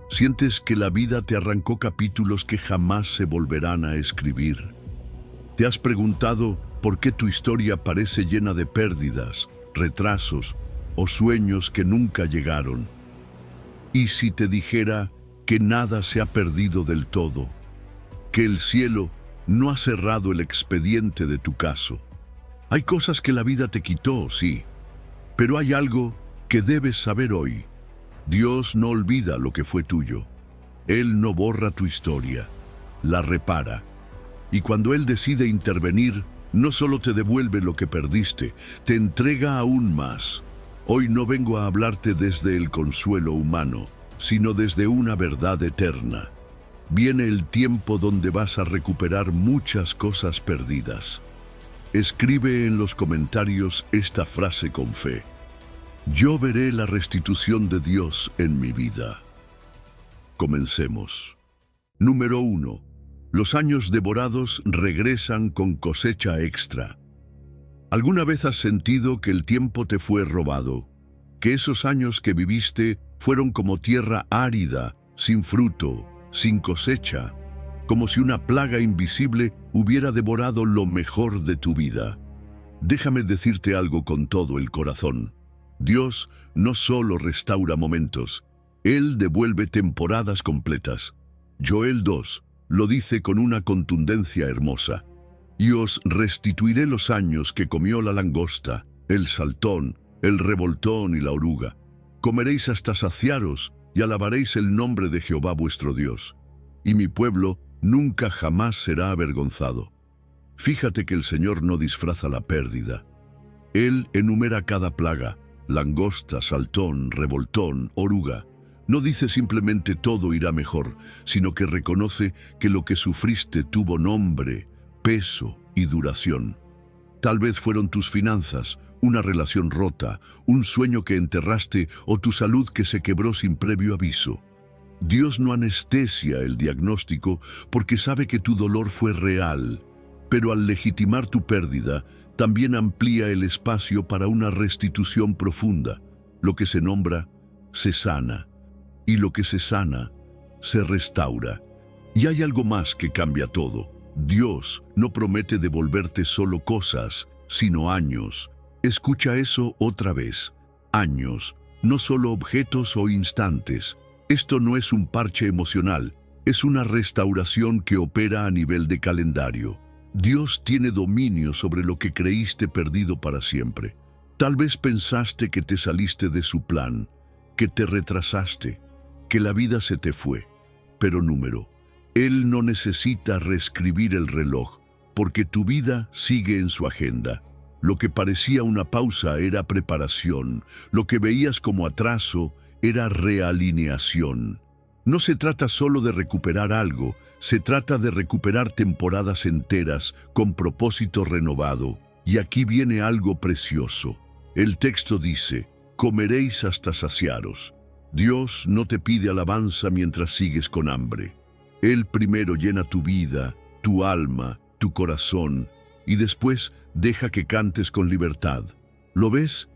Sientes que la vida te arrancó capítulos que jamás se volverán a escribir. ¿Te has preguntado por qué tu historia parece llena de pérdidas, retrasos o sueños que nunca llegaron? ¿Y si te dijera que nada se ha perdido del todo? Que el cielo no ha cerrado el expediente de tu caso. Hay cosas que la vida te quitó, sí, pero hay algo que debes saber hoy. Dios no olvida lo que fue tuyo. Él no borra tu historia, la repara. Y cuando Él decide intervenir, no solo te devuelve lo que perdiste, te entrega aún más. Hoy no vengo a hablarte desde el consuelo humano, sino desde una verdad eterna. Viene el tiempo donde vas a recuperar muchas cosas perdidas. Escribe en los comentarios esta frase con fe. Yo veré la restitución de Dios en mi vida. Comencemos. Número 1. Los años devorados regresan con cosecha extra. ¿Alguna vez has sentido que el tiempo te fue robado? Que esos años que viviste fueron como tierra árida, sin fruto, sin cosecha, como si una plaga invisible hubiera devorado lo mejor de tu vida. Déjame decirte algo con todo el corazón. Dios no solo restaura momentos, Él devuelve temporadas completas. Joel 2 lo dice con una contundencia hermosa. Y os restituiré los años que comió la langosta, el saltón, el revoltón y la oruga. Comeréis hasta saciaros y alabaréis el nombre de Jehová vuestro Dios. Y mi pueblo nunca jamás será avergonzado. Fíjate que el Señor no disfraza la pérdida. Él enumera cada plaga, langosta, saltón, revoltón, oruga. No dice simplemente todo irá mejor, sino que reconoce que lo que sufriste tuvo nombre, peso y duración. Tal vez fueron tus finanzas, una relación rota, un sueño que enterraste o tu salud que se quebró sin previo aviso. Dios no anestesia el diagnóstico porque sabe que tu dolor fue real, pero al legitimar tu pérdida, también amplía el espacio para una restitución profunda. Lo que se nombra, se sana, y lo que se sana, se restaura. Y hay algo más que cambia todo. Dios no promete devolverte solo cosas, sino años. Escucha eso otra vez. Años, no solo objetos o instantes. Esto no es un parche emocional, es una restauración que opera a nivel de calendario. Dios tiene dominio sobre lo que creíste perdido para siempre. Tal vez pensaste que te saliste de su plan, que te retrasaste, que la vida se te fue. Pero Él no necesita reescribir el reloj, porque tu vida sigue en su agenda. Lo que parecía una pausa era preparación, lo que veías como atraso era realineación. No se trata solo de recuperar algo, se trata de recuperar temporadas enteras con propósito renovado. Y aquí viene algo precioso. El texto dice, comeréis hasta saciaros. Dios no te pide alabanza mientras sigues con hambre. Él primero llena tu vida, tu alma, tu corazón, y después deja que cantes con libertad. ¿Lo ves?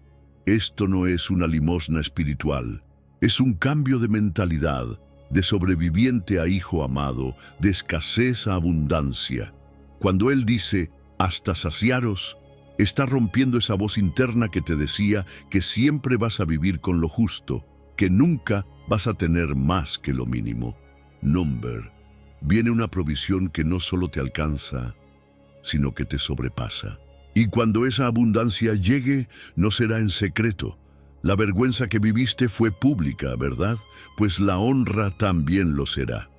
Esto no es una limosna espiritual, es un cambio de mentalidad, de sobreviviente a hijo amado, de escasez a abundancia. Cuando Él dice, hasta saciaros, está rompiendo esa voz interna que te decía que siempre vas a vivir con lo justo, que nunca vas a tener más que lo mínimo. Viene una provisión que no solo te alcanza, sino que te sobrepasa. Y cuando esa abundancia llegue, no será en secreto. La vergüenza que viviste fue pública, ¿verdad? Pues la honra también lo será.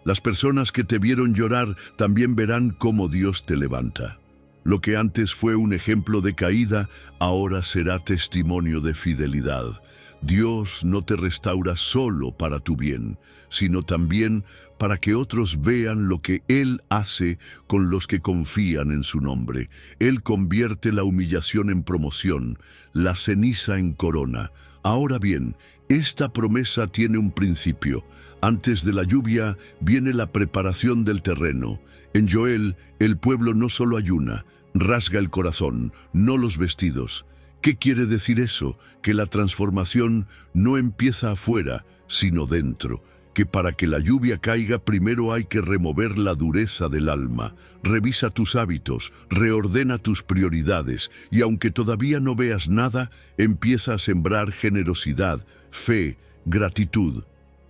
Las personas que te vieron llorar también verán cómo Dios te levanta. Lo que antes fue un ejemplo de caída, ahora será testimonio de fidelidad. Dios no te restaura solo para tu bien, sino también para que otros vean lo que Él hace con los que confían en su nombre. Él convierte la humillación en promoción, la ceniza en corona. Ahora bien, esta promesa tiene un principio. Antes de la lluvia viene la preparación del terreno. En Joel, el pueblo no solo ayuna, rasga el corazón, no los vestidos. ¿Qué quiere decir eso? Que la transformación no empieza afuera, sino dentro. que para que la lluvia caiga primero hay que remover la dureza del alma. Revisa tus hábitos, reordena tus prioridades y aunque todavía no veas nada, empieza a sembrar generosidad, fe, gratitud.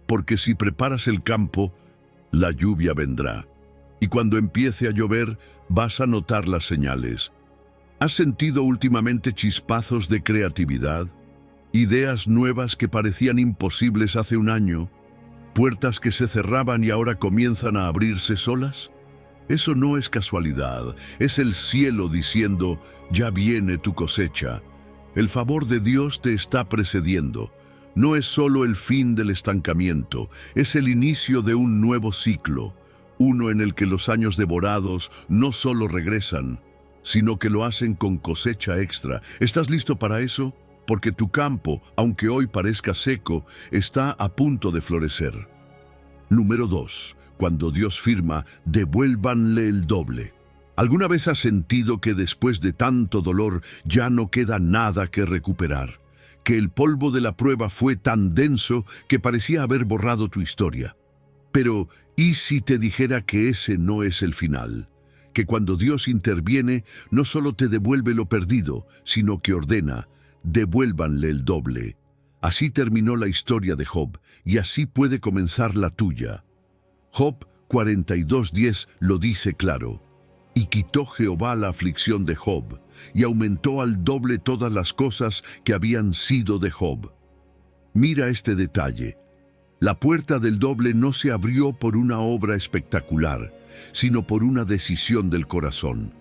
Porque si preparas el campo, la lluvia vendrá. Y cuando empiece a llover, vas a notar las señales. ¿Has sentido últimamente chispazos de creatividad? Ideas nuevas que parecían imposibles hace un año. ¿Puertas que se cerraban y ahora comienzan a abrirse solas? Eso no es casualidad, es el cielo diciendo, ya viene tu cosecha. El favor de Dios te está precediendo. No es solo el fin del estancamiento, es el inicio de un nuevo ciclo, uno en el que los años devorados no solo regresan, sino que lo hacen con cosecha extra. ¿Estás listo para eso? Porque tu campo, aunque hoy parezca seco, está a punto de florecer. Número 2. Cuando Dios firma, devuélvanle el doble. ¿Alguna vez has sentido que después de tanto dolor ya no queda nada que recuperar? Que el polvo de la prueba fue tan denso que parecía haber borrado tu historia. Pero, ¿y si te dijera que ese no es el final? Que cuando Dios interviene, no solo te devuelve lo perdido, sino que ordena, devuélvanle el doble. Así terminó la historia de Job, y así puede comenzar la tuya. Job 42:10 lo dice claro. Y quitó Jehová la aflicción de Job, y aumentó al doble todas las cosas que habían sido de Job. Mira este detalle. La puerta del doble no se abrió por una obra espectacular, sino por una decisión del corazón.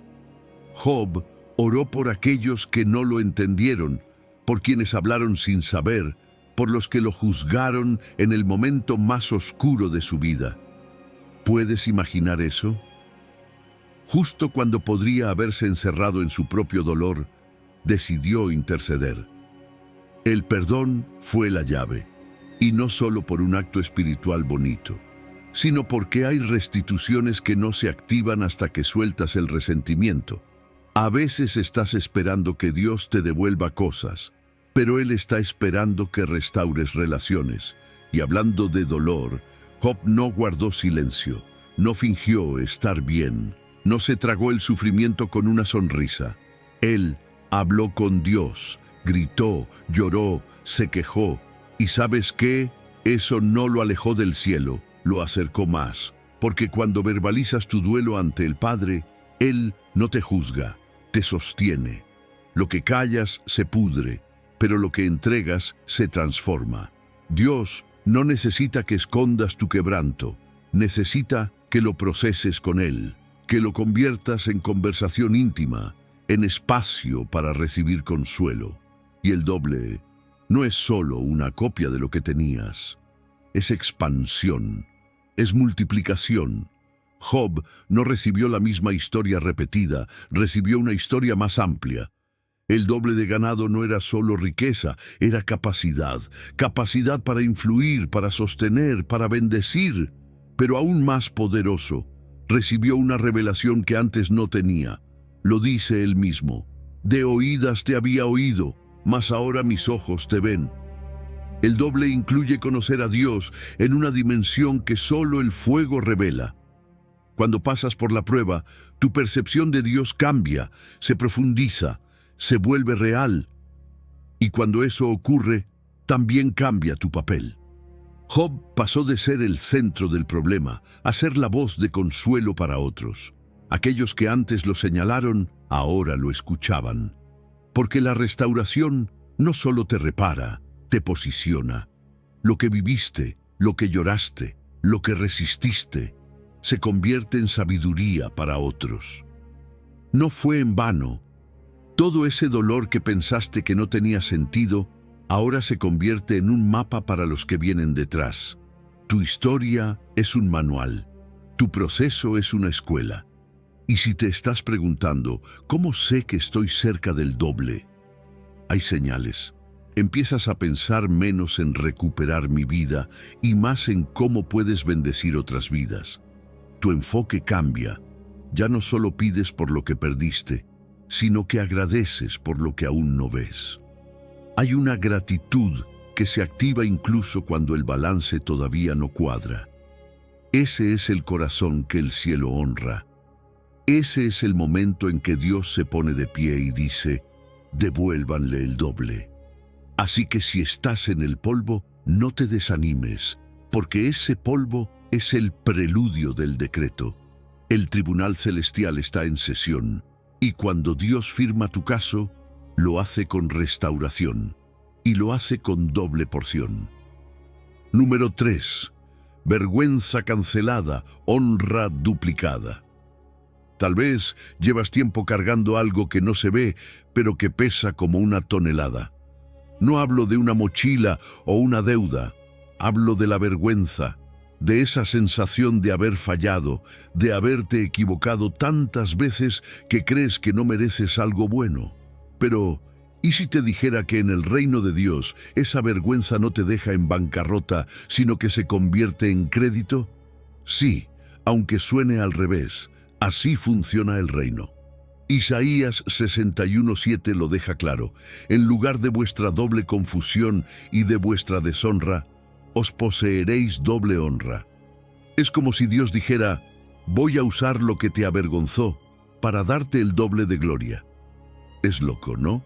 Job oró por aquellos que no lo entendieron, por quienes hablaron sin saber, por los que lo juzgaron en el momento más oscuro de su vida. ¿Puedes imaginar eso? Justo cuando podría haberse encerrado en su propio dolor, decidió interceder. El perdón fue la llave, y no solo por un acto espiritual bonito, sino porque hay restituciones que no se activan hasta que sueltas el resentimiento. A veces estás esperando que Dios te devuelva cosas, pero Él está esperando que restaures relaciones. Y hablando de dolor, Job no guardó silencio, no fingió estar bien, no se tragó el sufrimiento con una sonrisa. Él habló con Dios, gritó, lloró, se quejó. ¿Y sabes qué? Eso no lo alejó del cielo, lo acercó más. Porque cuando verbalizas tu duelo ante el Padre, Él no te juzga, te sostiene. Lo que callas se pudre, pero lo que entregas se transforma. Dios no necesita que escondas tu quebranto, necesita que lo proceses con Él, que lo conviertas en conversación íntima, en espacio para recibir consuelo. Y el doble no es solo una copia de lo que tenías, es expansión, es multiplicación. Job no recibió la misma historia repetida, recibió una historia más amplia. El doble de ganado no era solo riqueza, era capacidad, capacidad para influir, para sostener, para bendecir. Pero aún más poderoso, recibió una revelación que antes no tenía. Lo dice él mismo: de oídas te había oído, mas ahora mis ojos te ven. El doble incluye conocer a Dios en una dimensión que solo el fuego revela. Cuando pasas por la prueba, tu percepción de Dios cambia, se profundiza, se vuelve real. Y cuando eso ocurre, también cambia tu papel. Job pasó de ser el centro del problema a ser la voz de consuelo para otros. Aquellos que antes lo señalaron, ahora lo escuchaban. Porque la restauración no solo te repara, te posiciona. Lo que viviste, lo que lloraste, lo que resististe, se convierte en sabiduría para otros. No fue en vano. Todo ese dolor que pensaste que no tenía sentido, ahora se convierte en un mapa para los que vienen detrás. Tu historia es un manual. Tu proceso es una escuela. Y si te estás preguntando, ¿cómo sé que estoy cerca del doble? Hay señales. Empiezas a pensar menos en recuperar mi vida y más en cómo puedes bendecir otras vidas. Tu enfoque cambia. Ya no solo pides por lo que perdiste, sino que agradeces por lo que aún no ves. Hay una gratitud que que se activa incluso cuando el balance todavía no cuadra. Ese es el corazón que el cielo honra. Ese es el momento en que Dios se pone de pie y dice: devuélvanle el doble. Así que si estás en el polvo, no te desanimes, porque ese polvo es el preludio del decreto. El tribunal celestial está en sesión, y cuando Dios firma tu caso, lo hace con restauración, y lo hace con doble porción. Número 3. Vergüenza cancelada, honra duplicada. Tal vez llevas tiempo cargando algo que no se ve, pero que pesa como una tonelada. No hablo de una mochila o una deuda, hablo de la vergüenza, de esa sensación de haber fallado, de haberte equivocado tantas veces que crees que no mereces algo bueno. Pero, ¿y si te dijera que en el reino de Dios esa vergüenza no te deja en bancarrota, sino que se convierte en crédito? Sí, aunque suene al revés, así funciona el reino. Isaías 61:7 lo deja claro: en lugar de vuestra doble confusión y de vuestra deshonra, os poseeréis doble honra. Es como si Dios dijera: voy a usar lo que te avergonzó para darte el doble de gloria. Es loco, ¿no?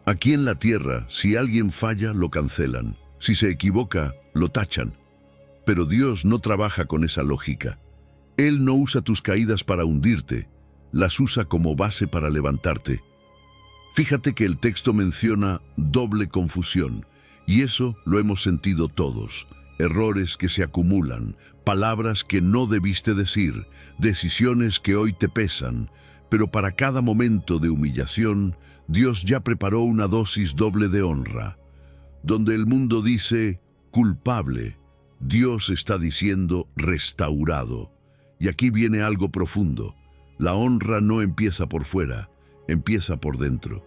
Aquí en la tierra, si alguien falla, lo cancelan. Si se equivoca, lo tachan. Pero Dios no trabaja con esa lógica. Él no usa tus caídas para hundirte, las usa como base para levantarte. Fíjate que el texto menciona doble confusión, y eso lo hemos sentido todos. Errores que se acumulan, palabras que no debiste decir, decisiones que hoy te pesan, pero para cada momento de humillación, Dios ya preparó una dosis doble de honra. Donde el mundo dice culpable, Dios está diciendo restaurado. Y aquí viene algo profundo. La honra no empieza por fuera, empieza por dentro.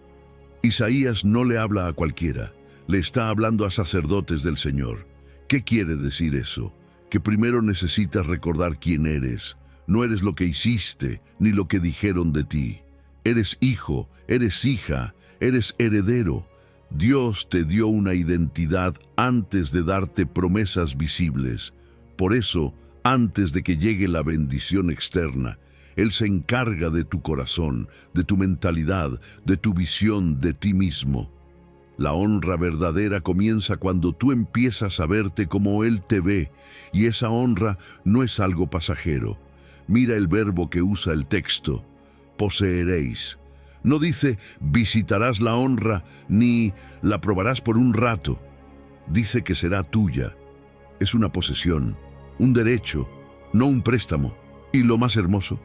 Isaías no le habla a cualquiera, le está hablando a sacerdotes del Señor. ¿Qué quiere decir eso? Que primero necesitas recordar quién eres. No eres lo que hiciste, ni lo que dijeron de ti. Eres hijo, eres hija, eres heredero. Dios te dio una identidad antes de darte promesas visibles. Por eso, antes de que llegue la bendición externa, Él se encarga de tu corazón, de tu mentalidad, de tu visión de ti mismo. La honra verdadera comienza cuando tú empiezas a verte como Él te ve, y esa honra no es algo pasajero. Mira el verbo que usa el texto: poseeréis. No dice visitarás la honra ni la probarás por un rato. Dice que será tuya. Es una posesión, un derecho, no un préstamo. Y lo más hermoso,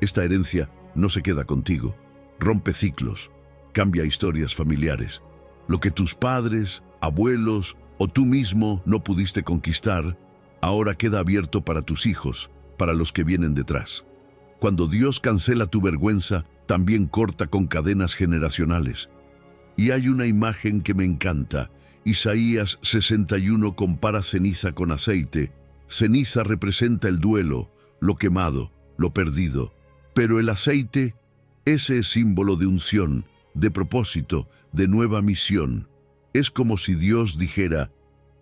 esta herencia no se queda contigo. Rompe ciclos, cambia historias familiares. Lo que tus padres, abuelos o tú mismo no pudiste conquistar, ahora queda abierto para tus hijos, para los que vienen detrás. Cuando Dios cancela tu vergüenza, también corta con cadenas generacionales. Y hay una imagen que me encanta. Isaías 61 compara ceniza con aceite. Ceniza representa el duelo, lo quemado, lo perdido. Pero el aceite, ese es símbolo de unción, de propósito, de nueva misión. Es como si Dios dijera: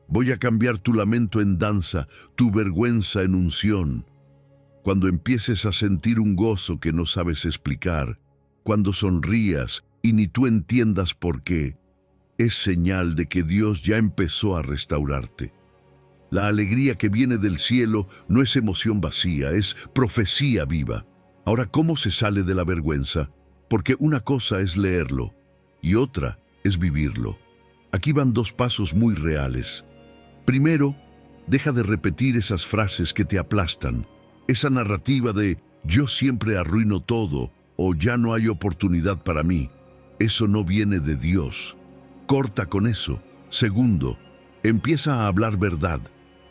voy a cambiar tu lamento en danza, tu vergüenza en unción. Cuando empieces a sentir un gozo que no sabes explicar, cuando sonrías y ni tú entiendas por qué, es señal de que Dios ya empezó a restaurarte. La alegría que viene del cielo no es emoción vacía, es profecía viva. Ahora, ¿cómo se sale de la vergüenza? Porque una cosa es leerlo y otra es vivirlo. Aquí van dos pasos muy reales. Primero, deja de repetir esas frases que te aplastan, esa narrativa de yo siempre arruino todo o ya no hay oportunidad para mí. Eso no viene de Dios. Corta con eso. Segundo, empieza a hablar verdad.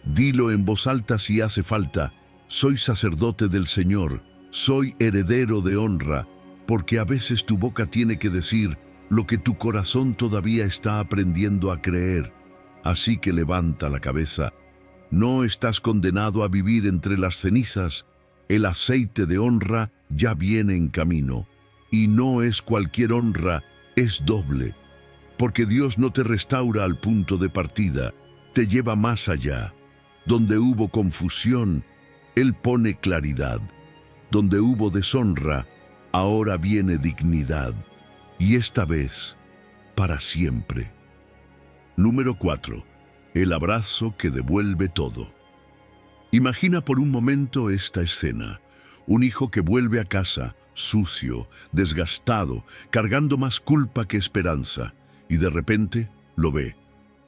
Dilo en voz alta si hace falta: soy sacerdote del Señor, soy heredero de honra, porque a veces tu boca tiene que decir lo que tu corazón todavía está aprendiendo a creer. Así que levanta la cabeza. No estás condenado a vivir entre las cenizas. El aceite de honra ya viene en camino. Y no es cualquier honra, es doble. porque Dios no te restaura al punto de partida, te lleva más allá. Donde hubo confusión, Él pone claridad. Donde hubo deshonra, ahora viene dignidad. Y esta vez, para siempre. Número 4. El abrazo que devuelve todo. Imagina por un momento esta escena. Un hijo que vuelve a casa, sucio, desgastado, cargando más culpa que esperanza, y de repente lo ve.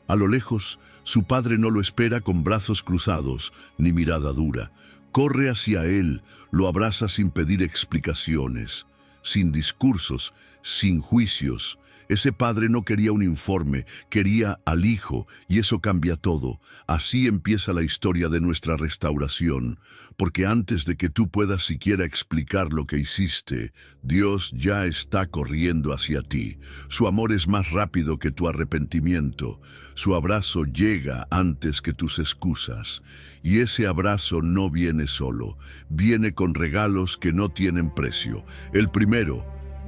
A lo lejos, su padre no lo espera con brazos cruzados ni mirada dura. Corre hacia él, lo abraza sin pedir explicaciones, sin discursos, sin juicios. Ese padre no quería un informe, quería al hijo, y eso cambia todo. Así empieza la historia de nuestra restauración, porque antes de que tú puedas siquiera explicar lo que hiciste, Dios ya está corriendo hacia ti. Su amor es más rápido que tu arrepentimiento. Su abrazo llega antes que tus excusas. Y ese abrazo no viene solo, viene con regalos que no tienen precio. El primero,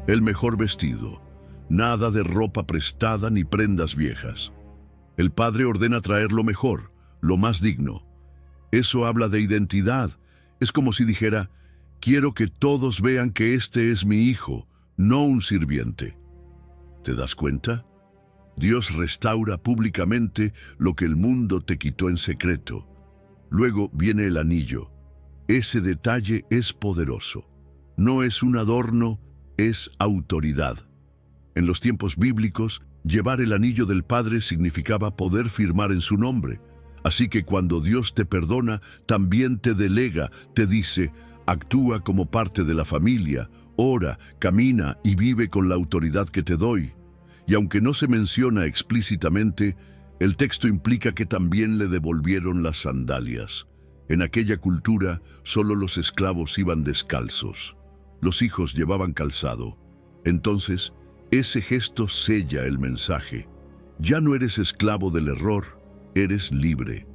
el mejor vestido. Nada de ropa prestada ni prendas viejas. El Padre ordena traer lo mejor, lo más digno. Eso habla de identidad. Es como si dijera, quiero que todos vean que este es mi hijo, no un sirviente. ¿Te das cuenta? Dios restaura públicamente lo que el mundo te quitó en secreto. Luego viene el anillo. Ese detalle es poderoso. No es un adorno, es autoridad. En los tiempos bíblicos, llevar el anillo del Padre significaba poder firmar en su nombre. Así que cuando Dios te perdona, también te delega, te dice, actúa como parte de la familia, ora, camina y vive con la autoridad que te doy. Y aunque no se menciona explícitamente, el texto implica que también le devolvieron las sandalias. En aquella cultura, solo los esclavos iban descalzos. Los hijos llevaban calzado. Entonces, ese gesto sella el mensaje. Ya no eres esclavo del error, eres libre.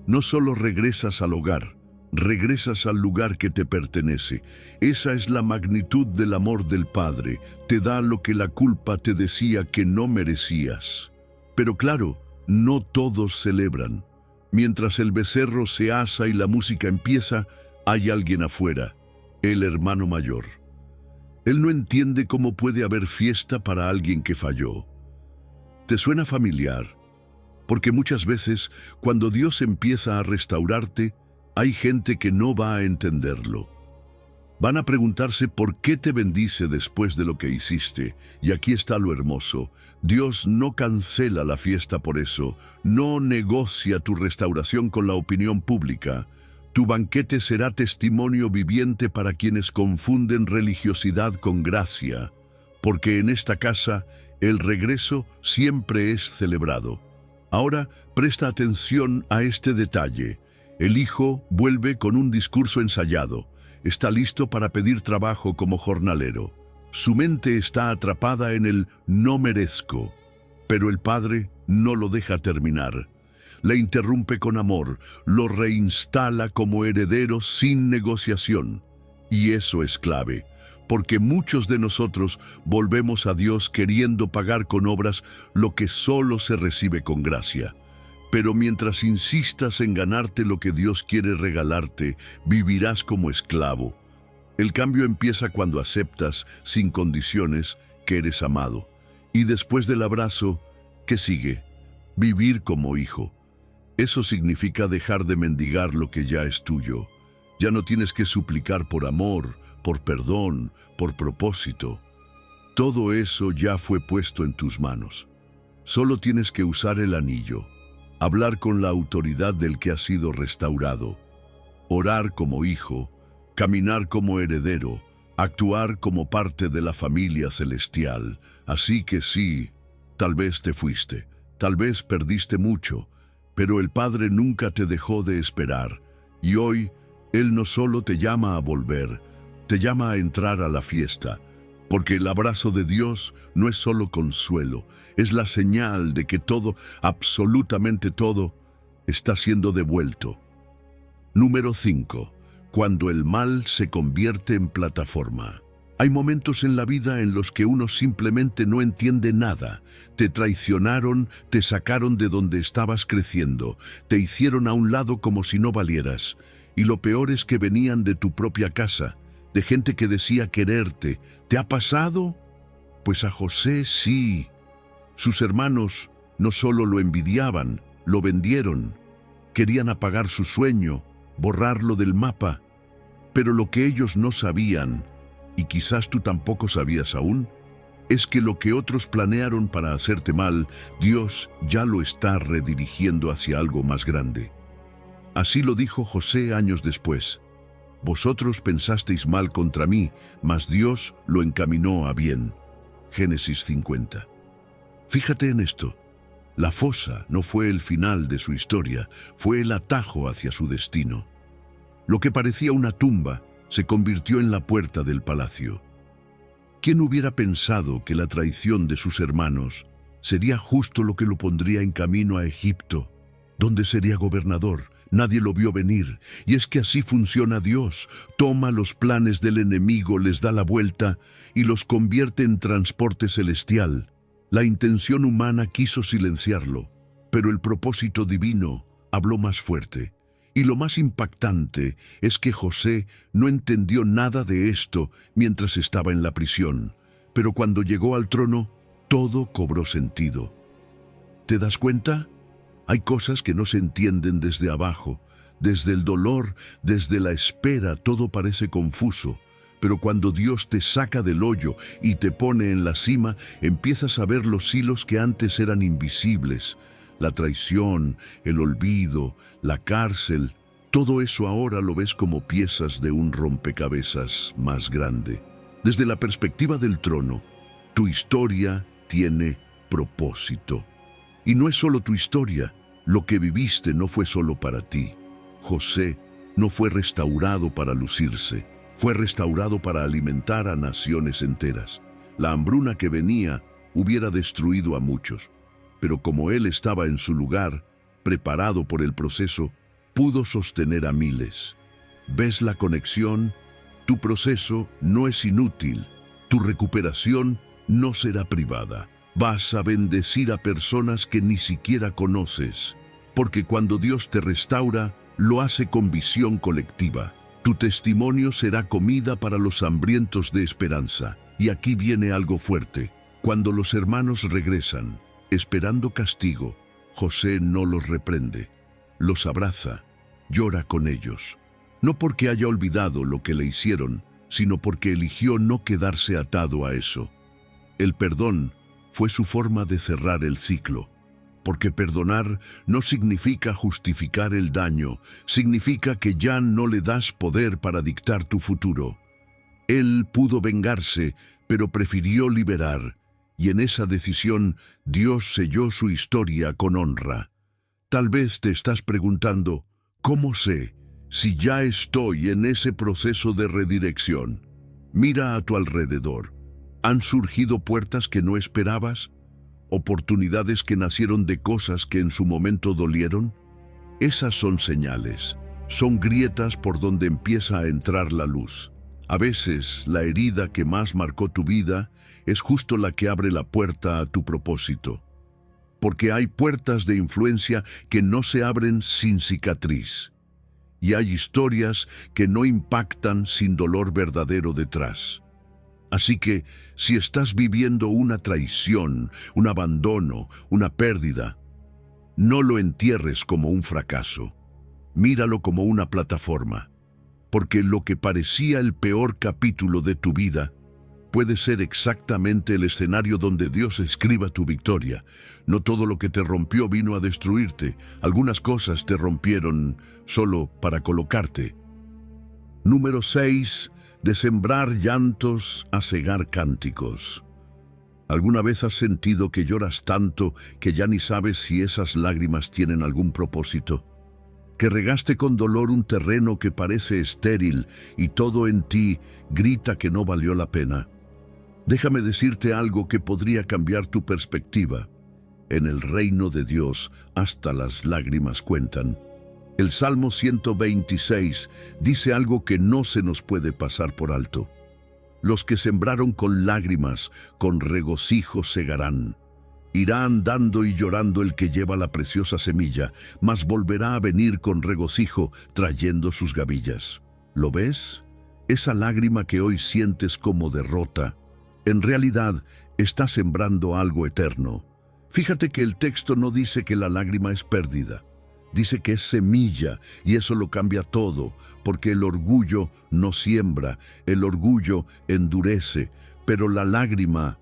No solo regresas al hogar, regresas al lugar que te pertenece. Esa es la magnitud del amor del Padre. Te da lo que la culpa te decía que no merecías. Pero claro, no todos celebran. Mientras el becerro se asa y la música empieza, hay alguien afuera, el hermano mayor. Él no entiende cómo puede haber fiesta para alguien que falló. ¿Te suena familiar? Porque muchas veces, cuando Dios empieza a restaurarte, hay gente que no va a entenderlo. Van a preguntarse por qué te bendice después de lo que hiciste. Y aquí está lo hermoso. Dios no cancela la fiesta por eso, no negocia tu restauración con la opinión pública. Tu banquete será testimonio viviente para quienes confunden religiosidad con gracia, porque en esta casa el regreso siempre es celebrado. Ahora presta atención a este detalle. El hijo vuelve con un discurso ensayado. Está listo para pedir trabajo como jornalero. Su mente está atrapada en el no merezco, pero el padre no lo deja terminar. Le interrumpe con amor, lo reinstala como heredero sin negociación. Y eso es clave, porque muchos de nosotros volvemos a Dios queriendo pagar con obras lo que solo se recibe con gracia. Pero mientras insistas en ganarte lo que Dios quiere regalarte, vivirás como esclavo. El cambio empieza cuando aceptas, sin condiciones, que eres amado. Y después del abrazo, ¿qué sigue? Vivir como hijo. Eso significa dejar de mendigar lo que ya es tuyo. Ya no tienes que suplicar por amor, por perdón, por propósito. Todo eso ya fue puesto en tus manos. Solo tienes que usar el anillo, hablar con la autoridad del que ha sido restaurado, orar como hijo, caminar como heredero, actuar como parte de la familia celestial. Así que sí, tal vez te fuiste, tal vez perdiste mucho, pero el Padre nunca te dejó de esperar, y hoy Él no solo te llama a volver, te llama a entrar a la fiesta, porque el abrazo de Dios no es solo consuelo, es la señal de que todo, absolutamente todo, está siendo devuelto. Número 5. Cuando el mal se convierte en plataforma. Hay momentos en la vida en los que uno simplemente no entiende nada. Te traicionaron, te sacaron de donde estabas creciendo, te hicieron a un lado como si no valieras. Y lo peor es que venían de tu propia casa, de gente que decía quererte. ¿Te ha pasado? Pues a José sí. Sus hermanos no solo lo envidiaban, lo vendieron. Querían apagar su sueño, borrarlo del mapa. Pero lo que ellos no sabían, y quizás tú tampoco sabías aún, es que lo que otros planearon para hacerte mal, Dios ya lo está redirigiendo hacia algo más grande. Así lo dijo José años después. Vosotros pensasteis mal contra mí, mas Dios lo encaminó a bien. Génesis 50. Fíjate en esto. La fosa no fue el final de su historia, fue el atajo hacia su destino. Lo que parecía una tumba se convirtió en la puerta del palacio. ¿Quién hubiera pensado que la traición de sus hermanos sería justo lo que lo pondría en camino a Egipto, donde sería gobernador? Nadie lo vio venir, y es que así funciona Dios. Toma los planes del enemigo, les da la vuelta y los convierte en transporte celestial. La intención humana quiso silenciarlo, pero el propósito divino habló más fuerte. Y lo más impactante es que José no entendió nada de esto mientras estaba en la prisión, pero cuando llegó al trono, todo cobró sentido. ¿Te das cuenta? Hay cosas que no se entienden desde abajo. Desde el dolor, desde la espera, todo parece confuso. Pero cuando Dios te saca del hoyo y te pone en la cima, empiezas a ver los hilos que antes eran invisibles. La traición, el olvido, la cárcel, todo eso ahora lo ves como piezas de un rompecabezas más grande. Desde la perspectiva del trono, tu historia tiene propósito. Y no es solo tu historia, lo que viviste no fue solo para ti. José no fue restaurado para lucirse, fue restaurado para alimentar a naciones enteras. La hambruna que venía hubiera destruido a muchos, pero como él estaba en su lugar, preparado por el proceso, pudo sostener a miles. ¿Ves la conexión? Tu proceso no es inútil, tu recuperación no será privada. Vas a bendecir a personas que ni siquiera conoces, porque cuando Dios te restaura, lo hace con visión colectiva. Tu testimonio será comida para los hambrientos de esperanza. Y aquí viene algo fuerte. Cuando los hermanos regresan, esperando castigo, José no los reprende, los abraza, llora con ellos. No porque haya olvidado lo que le hicieron, sino porque eligió no quedarse atado a eso. El perdón fue su forma de cerrar el ciclo, porque perdonar no significa justificar el daño, significa que ya no le das poder para dictar tu futuro. Él pudo vengarse, pero prefirió liberar, y en esa decisión Dios selló su historia con honra. Tal vez te estás preguntando, ¿cómo sé si ya estoy en ese proceso de redirección? Mira a tu alrededor. ¿Han surgido puertas que no esperabas? ¿Oportunidades que nacieron de cosas que en su momento dolieron? Esas son señales, son grietas por donde empieza a entrar la luz. A veces, la herida que más marcó tu vida es justo la que abre la puerta a tu propósito. Porque hay puertas de influencia que no se abren sin cicatriz. Y hay historias que no impactan sin dolor verdadero detrás. Así que, si estás viviendo una traición, un abandono, una pérdida, no lo entierres como un fracaso. Míralo como una plataforma. Porque lo que parecía el peor capítulo de tu vida puede ser exactamente el escenario donde Dios escriba tu victoria. No todo lo que te rompió vino a destruirte. Algunas cosas te rompieron solo para colocarte. Número 6. De sembrar llantos a segar cánticos. ¿Alguna vez has sentido que lloras tanto que ya ni sabes si esas lágrimas tienen algún propósito? Que regaste con dolor un terreno que parece estéril y todo en ti grita que no valió la pena. Déjame decirte algo que podría cambiar tu perspectiva. En el reino de Dios, hasta las lágrimas cuentan. El Salmo 126 dice algo que no se nos puede pasar por alto. Los que sembraron con lágrimas, con regocijo segarán. Irá andando y llorando el que lleva la preciosa semilla, mas volverá a venir con regocijo, trayendo sus gavillas. ¿Lo ves? Esa lágrima que hoy sientes como derrota, en realidad está sembrando algo eterno. Fíjate que el texto no dice que la lágrima es pérdida. Dice que es semilla, y eso lo cambia todo, porque el orgullo no siembra, el orgullo endurece, pero la lágrima,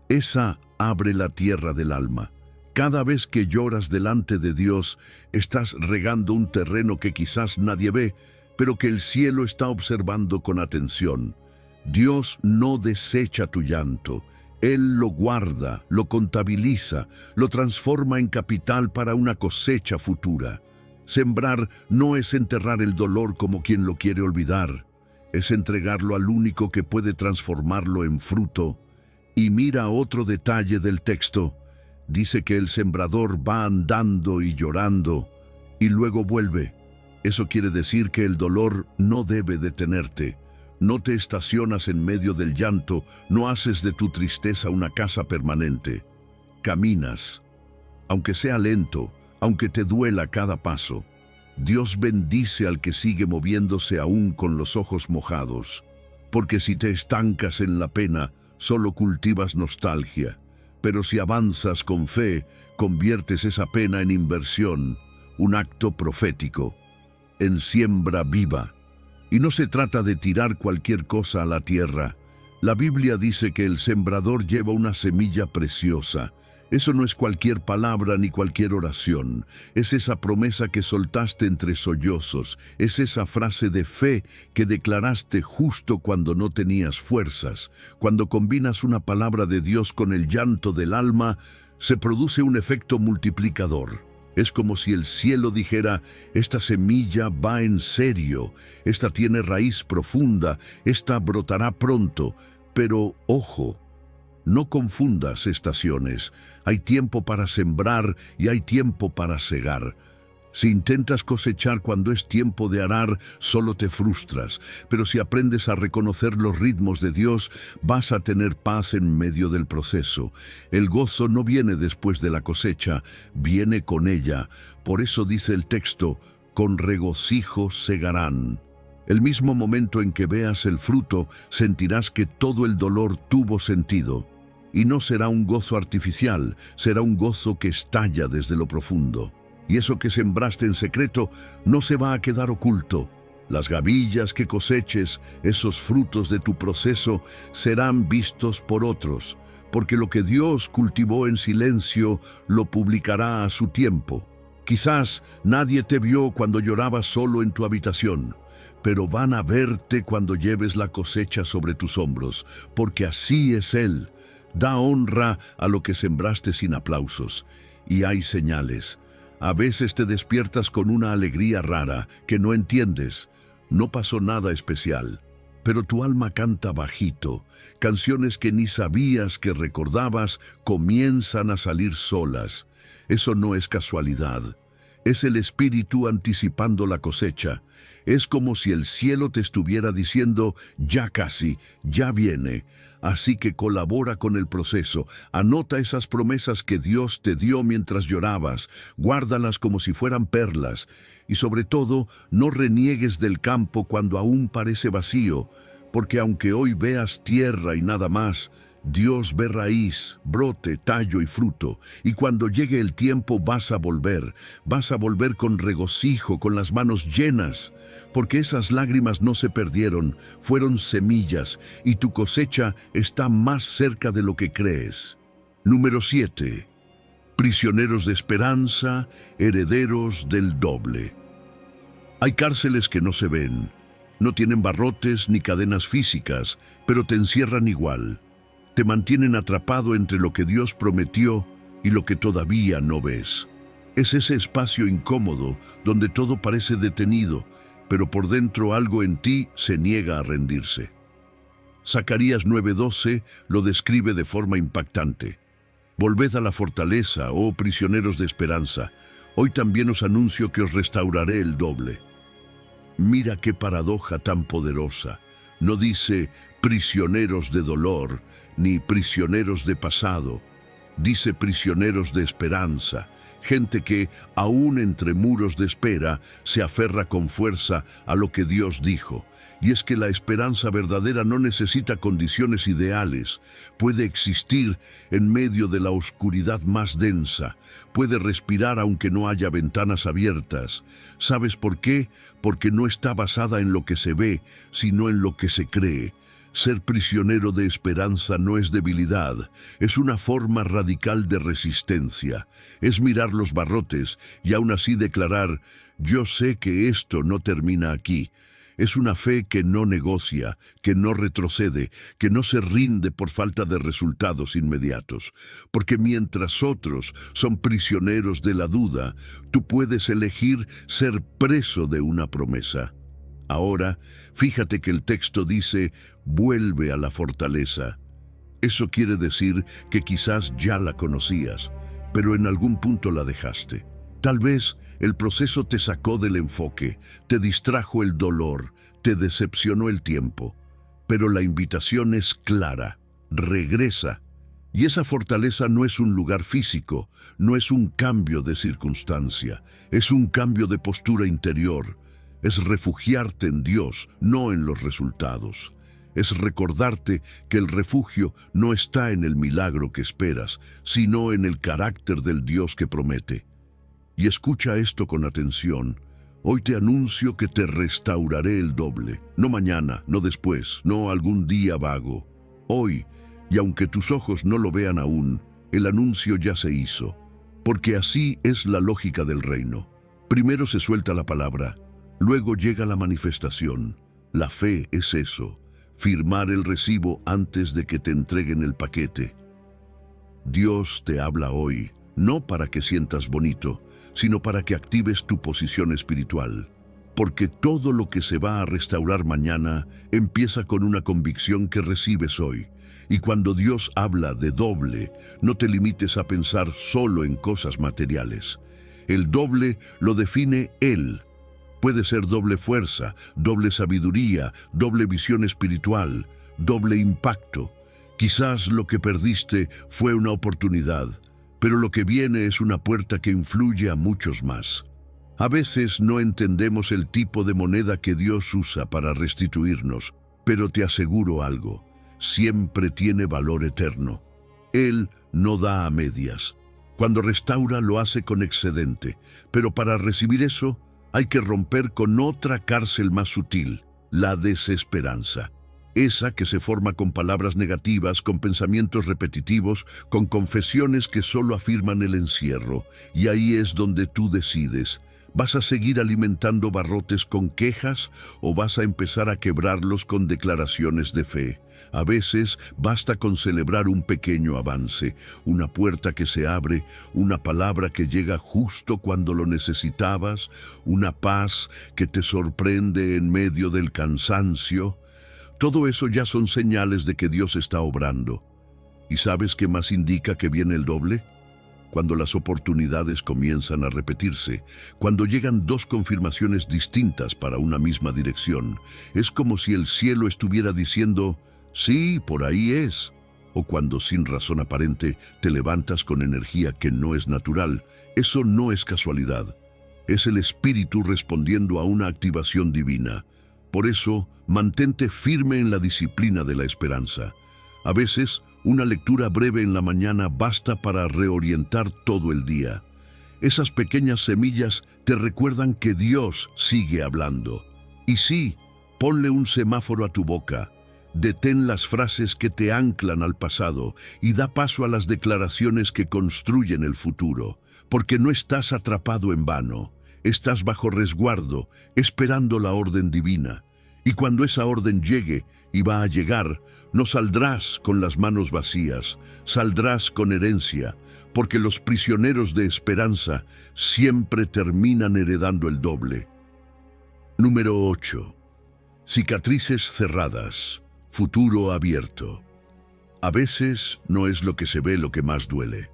esa abre la tierra del alma. Cada vez que lloras delante de Dios, estás regando un terreno que quizás nadie ve, pero que el cielo está observando con atención. Dios no desecha tu llanto. Él lo guarda, lo contabiliza, lo transforma en capital para una cosecha futura. Sembrar no es enterrar el dolor como quien lo quiere olvidar, es entregarlo al único que puede transformarlo en fruto. Y mira otro detalle del texto. Dice que el sembrador va andando y llorando, y luego vuelve. Eso quiere decir que el dolor no debe detenerte. No te estacionas en medio del llanto, no haces de tu tristeza una casa permanente. Caminas, aunque sea lento, aunque te duela cada paso. Dios bendice al que sigue moviéndose aún con los ojos mojados, porque si te estancas en la pena, solo cultivas nostalgia. Pero si avanzas con fe, conviertes esa pena en inversión, un acto profético, en siembra viva. Y no se trata de tirar cualquier cosa a la tierra. La Biblia dice que el sembrador lleva una semilla preciosa. Eso no es cualquier palabra ni cualquier oración. Es esa promesa que soltaste entre sollozos. Es esa frase de fe que declaraste justo cuando no tenías fuerzas. Cuando combinas una palabra de Dios con el llanto del alma, se produce un efecto multiplicador. Es como si el cielo dijera: esta semilla va en serio, esta tiene raíz profunda, esta brotará pronto. Pero, ojo, no confundas estaciones. Hay tiempo para sembrar y hay tiempo para segar. Si intentas cosechar cuando es tiempo de arar, solo te frustras. Pero si aprendes a reconocer los ritmos de Dios, vas a tener paz en medio del proceso. El gozo no viene después de la cosecha, viene con ella. Por eso dice el texto: con regocijo segarán. El mismo momento en que veas el fruto, sentirás que todo el dolor tuvo sentido. Y no será un gozo artificial, será un gozo que estalla desde lo profundo. Y eso que sembraste en secreto no se va a quedar oculto. Las gavillas que coseches, esos frutos de tu proceso, serán vistos por otros, porque lo que Dios cultivó en silencio lo publicará a su tiempo. Quizás nadie te vio cuando llorabas solo en tu habitación, pero van a verte cuando lleves la cosecha sobre tus hombros, porque así es Él. Da honra a lo que sembraste sin aplausos. Y hay señales. A veces te despiertas con una alegría rara que no entiendes. No pasó nada especial, pero tu alma canta bajito. Canciones que ni sabías que recordabas comienzan a salir solas. Eso no es casualidad. Es el Espíritu anticipando la cosecha. Es como si el cielo te estuviera diciendo: ya casi, ya viene. Así que colabora con el proceso. Anota esas promesas que Dios te dio mientras llorabas. Guárdalas como si fueran perlas. Y sobre todo, no reniegues del campo cuando aún parece vacío, porque aunque hoy veas tierra y nada más, Dios ve raíz, brote, tallo y fruto, y cuando llegue el tiempo vas a volver con regocijo, con las manos llenas, porque esas lágrimas no se perdieron, fueron semillas, y tu cosecha está más cerca de lo que crees. Número 7. Prisioneros de esperanza, herederos del doble. Hay cárceles que no se ven, no tienen barrotes ni cadenas físicas, pero te encierran igual. Te mantienen atrapado entre lo que Dios prometió y lo que todavía no ves. Es ese espacio incómodo donde todo parece detenido, pero por dentro algo en ti se niega a rendirse. Zacarías 9:12 lo describe de forma impactante. Volved a la fortaleza, oh prisioneros de esperanza. Hoy también os anuncio que os restauraré el doble. Mira qué paradoja tan poderosa. No dice prisioneros de dolor, ni prisioneros de pasado. Dice prisioneros de esperanza, gente que, aún entre muros de espera, se aferra con fuerza a lo que Dios dijo. Y es que la esperanza verdadera no necesita condiciones ideales. Puede existir en medio de la oscuridad más densa. Puede respirar aunque no haya ventanas abiertas. ¿Sabes por qué? Porque no está basada en lo que se ve, sino en lo que se cree. Ser prisionero de esperanza no es debilidad, es una forma radical de resistencia. Es mirar los barrotes y aún así declarar, yo sé que esto no termina aquí. Es una fe que no negocia, que no retrocede, que no se rinde por falta de resultados inmediatos. Porque mientras otros son prisioneros de la duda, tú puedes elegir ser preso de una promesa. Ahora, fíjate que el texto dice, vuelve a la fortaleza. Eso quiere decir que quizás ya la conocías, pero en algún punto la dejaste. Tal vez el proceso te sacó del enfoque, te distrajo el dolor, te decepcionó el tiempo. Pero la invitación es clara, regresa. Y esa fortaleza no es un lugar físico, no es un cambio de circunstancia, es un cambio de postura interior. Es refugiarte en Dios, no en los resultados. Es recordarte que el refugio no está en el milagro que esperas, sino en el carácter del Dios que promete. Y escucha esto con atención. Hoy te anuncio que te restauraré el doble. No mañana, no después, no algún día vago. Hoy, y aunque tus ojos no lo vean aún, el anuncio ya se hizo. Porque así es la lógica del reino. Primero se suelta la palabra, luego llega la manifestación. La fe es eso, firmar el recibo antes de que te entreguen el paquete. Dios te habla hoy, no para que sientas bonito, sino para que actives tu posición espiritual. Porque todo lo que se va a restaurar mañana empieza con una convicción que recibes hoy. Y cuando Dios habla de doble, no te limites a pensar solo en cosas materiales. El doble lo define Él. Puede ser doble fuerza, doble sabiduría, doble visión espiritual, doble impacto. Quizás lo que perdiste fue una oportunidad, pero lo que viene es una puerta que influye a muchos más. A veces no entendemos el tipo de moneda que Dios usa para restituirnos, pero te aseguro algo, siempre tiene valor eterno. Él no da a medias. Cuando restaura lo hace con excedente, pero para recibir eso hay que romper con otra cárcel más sutil, la desesperanza. Esa que se forma con palabras negativas, con pensamientos repetitivos, con confesiones que solo afirman el encierro. Y ahí es donde tú decides. ¿Vas a seguir alimentando barrotes con quejas o vas a empezar a quebrarlos con declaraciones de fe? A veces basta con celebrar un pequeño avance, una puerta que se abre, una palabra que llega justo cuando lo necesitabas, una paz que te sorprende en medio del cansancio. Todo eso ya son señales de que Dios está obrando. ¿Y sabes qué más indica que viene el doble? Cuando las oportunidades comienzan a repetirse, cuando llegan dos confirmaciones distintas para una misma dirección, es como si el cielo estuviera diciendo, sí, por ahí es. O cuando sin razón aparente te levantas con energía que no es natural, eso no es casualidad. Es el Espíritu respondiendo a una activación divina. Por eso, mantente firme en la disciplina de la esperanza. A veces, una lectura breve en la mañana basta para reorientar todo el día. Esas pequeñas semillas te recuerdan que Dios sigue hablando. Y sí, ponle un semáforo a tu boca. Detén las frases que te anclan al pasado y da paso a las declaraciones que construyen el futuro. Porque no estás atrapado en vano. Estás bajo resguardo, esperando la orden divina. Y cuando esa orden llegue, y va a llegar, no saldrás con las manos vacías, saldrás con herencia, porque los prisioneros de esperanza siempre terminan heredando el doble. Número 8. Cicatrices cerradas, futuro abierto. A veces no es lo que se ve lo que más duele.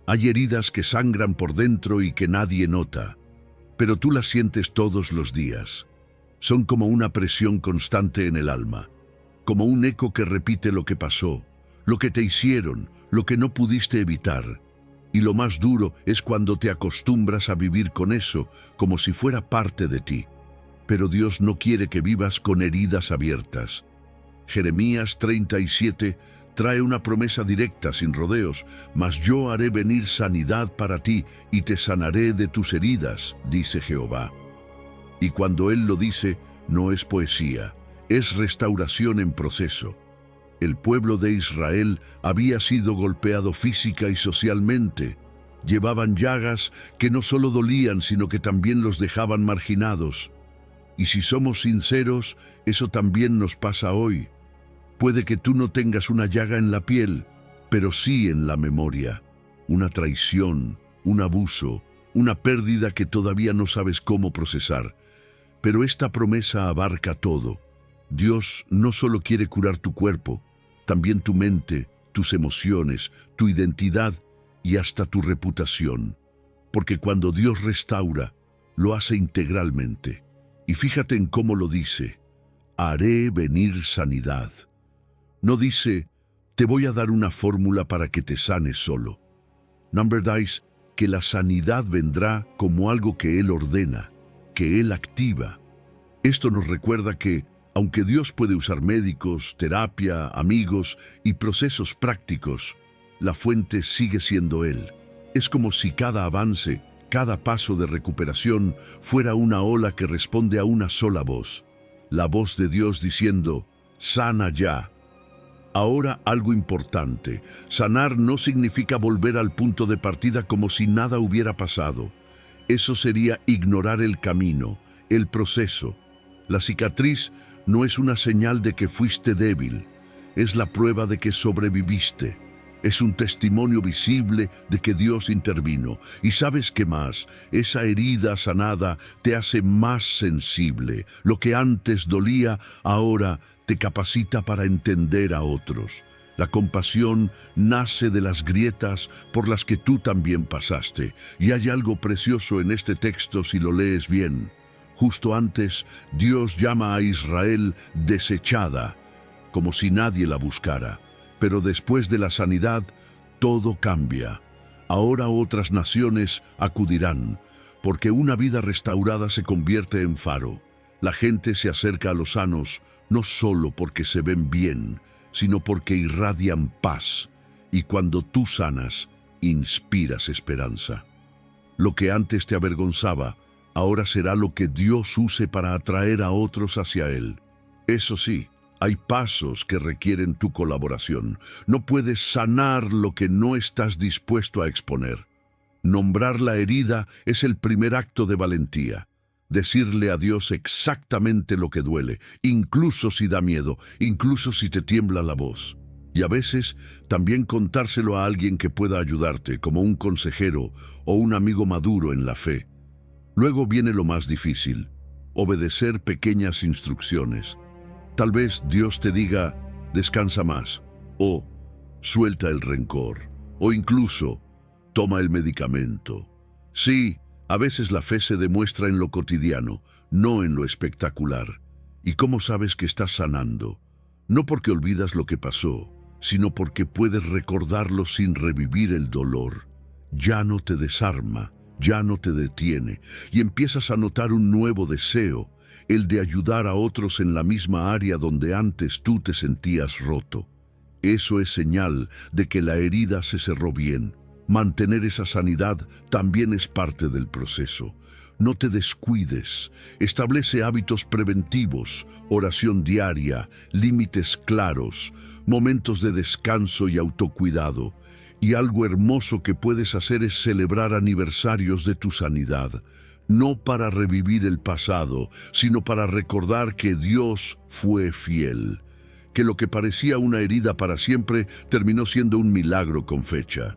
Hay heridas que sangran por dentro y que nadie nota, pero tú las sientes todos los días. Son como una presión constante en el alma, como un eco que repite lo que pasó, lo que te hicieron, lo que no pudiste evitar. Y lo más duro es cuando te acostumbras a vivir con eso, como si fuera parte de ti. Pero Dios no quiere que vivas con heridas abiertas. Jeremías 37 trae una promesa directa, sin rodeos. Mas yo haré venir sanidad para ti y te sanaré de tus heridas, dice Jehová. Y cuando Él lo dice, no es poesía, es restauración en proceso. El pueblo de Israel había sido golpeado física y socialmente. Llevaban llagas que no solo dolían, sino que también los dejaban marginados. Y si somos sinceros, eso también nos pasa hoy. Puede que tú no tengas una llaga en la piel, pero sí en la memoria. Una traición, un abuso, una pérdida que todavía no sabes cómo procesar. Pero esta promesa abarca todo. Dios no solo quiere curar tu cuerpo, también tu mente, tus emociones, tu identidad y hasta tu reputación. Porque cuando Dios restaura, lo hace integralmente. Y fíjate en cómo lo dice: haré venir sanidad. No dice, te voy a dar una fórmula para que te sanes solo. Number dice que la sanidad vendrá como algo que Él ordena, que Él activa. Esto nos recuerda que, aunque Dios puede usar médicos, terapia, amigos y procesos prácticos, la fuente sigue siendo Él. Es como si cada avance, cada paso de recuperación fuera una ola que responde a una sola voz. La voz de Dios diciendo, sana ya. Ahora algo importante, sanar no significa volver al punto de partida como si nada hubiera pasado. Eso sería ignorar el camino, el proceso. La cicatriz no es una señal de que fuiste débil, es la prueba de que sobreviviste. Es un testimonio visible de que Dios intervino. Y ¿sabes qué más? Esa herida sanada te hace más sensible. Lo que antes dolía, ahora te capacita para entender a otros. La compasión nace de las grietas por las que tú también pasaste. Y hay algo precioso en este texto si lo lees bien. Justo antes, Dios llama a Israel desechada, como si nadie la buscara. Pero después de la sanidad, todo cambia. Ahora otras naciones acudirán, porque una vida restaurada se convierte en faro. La gente se acerca a los sanos, no solo porque se ven bien, sino porque irradian paz. Y cuando tú sanas, inspiras esperanza. Lo que antes te avergonzaba, ahora será lo que Dios use para atraer a otros hacia Él. Eso sí, hay pasos que requieren tu colaboración. No puedes sanar lo que no estás dispuesto a exponer. Nombrar la herida es el primer acto de valentía. Decirle a Dios exactamente lo que duele, incluso si da miedo, incluso si te tiembla la voz. Y a veces también contárselo a alguien que pueda ayudarte, como un consejero o un amigo maduro en la fe. Luego viene lo más difícil: obedecer pequeñas instrucciones. Tal vez Dios te diga, descansa más, o suelta el rencor, o incluso, toma el medicamento. Sí, a veces la fe se demuestra en lo cotidiano, no en lo espectacular. ¿Y cómo sabes que estás sanando? No porque olvidas lo que pasó, sino porque puedes recordarlo sin revivir el dolor. Ya no te desarma, ya no te detiene, y empiezas a notar un nuevo deseo, el de ayudar a otros en la misma área donde antes tú te sentías roto. Eso es señal de que la herida se cerró bien. Mantener esa sanidad también es parte del proceso. No te descuides. Establece hábitos preventivos, oración diaria, límites claros, momentos de descanso y autocuidado. Y algo hermoso que puedes hacer es celebrar aniversarios de tu sanidad. No para revivir el pasado, sino para recordar que Dios fue fiel. Que lo que parecía una herida para siempre terminó siendo un milagro con fecha.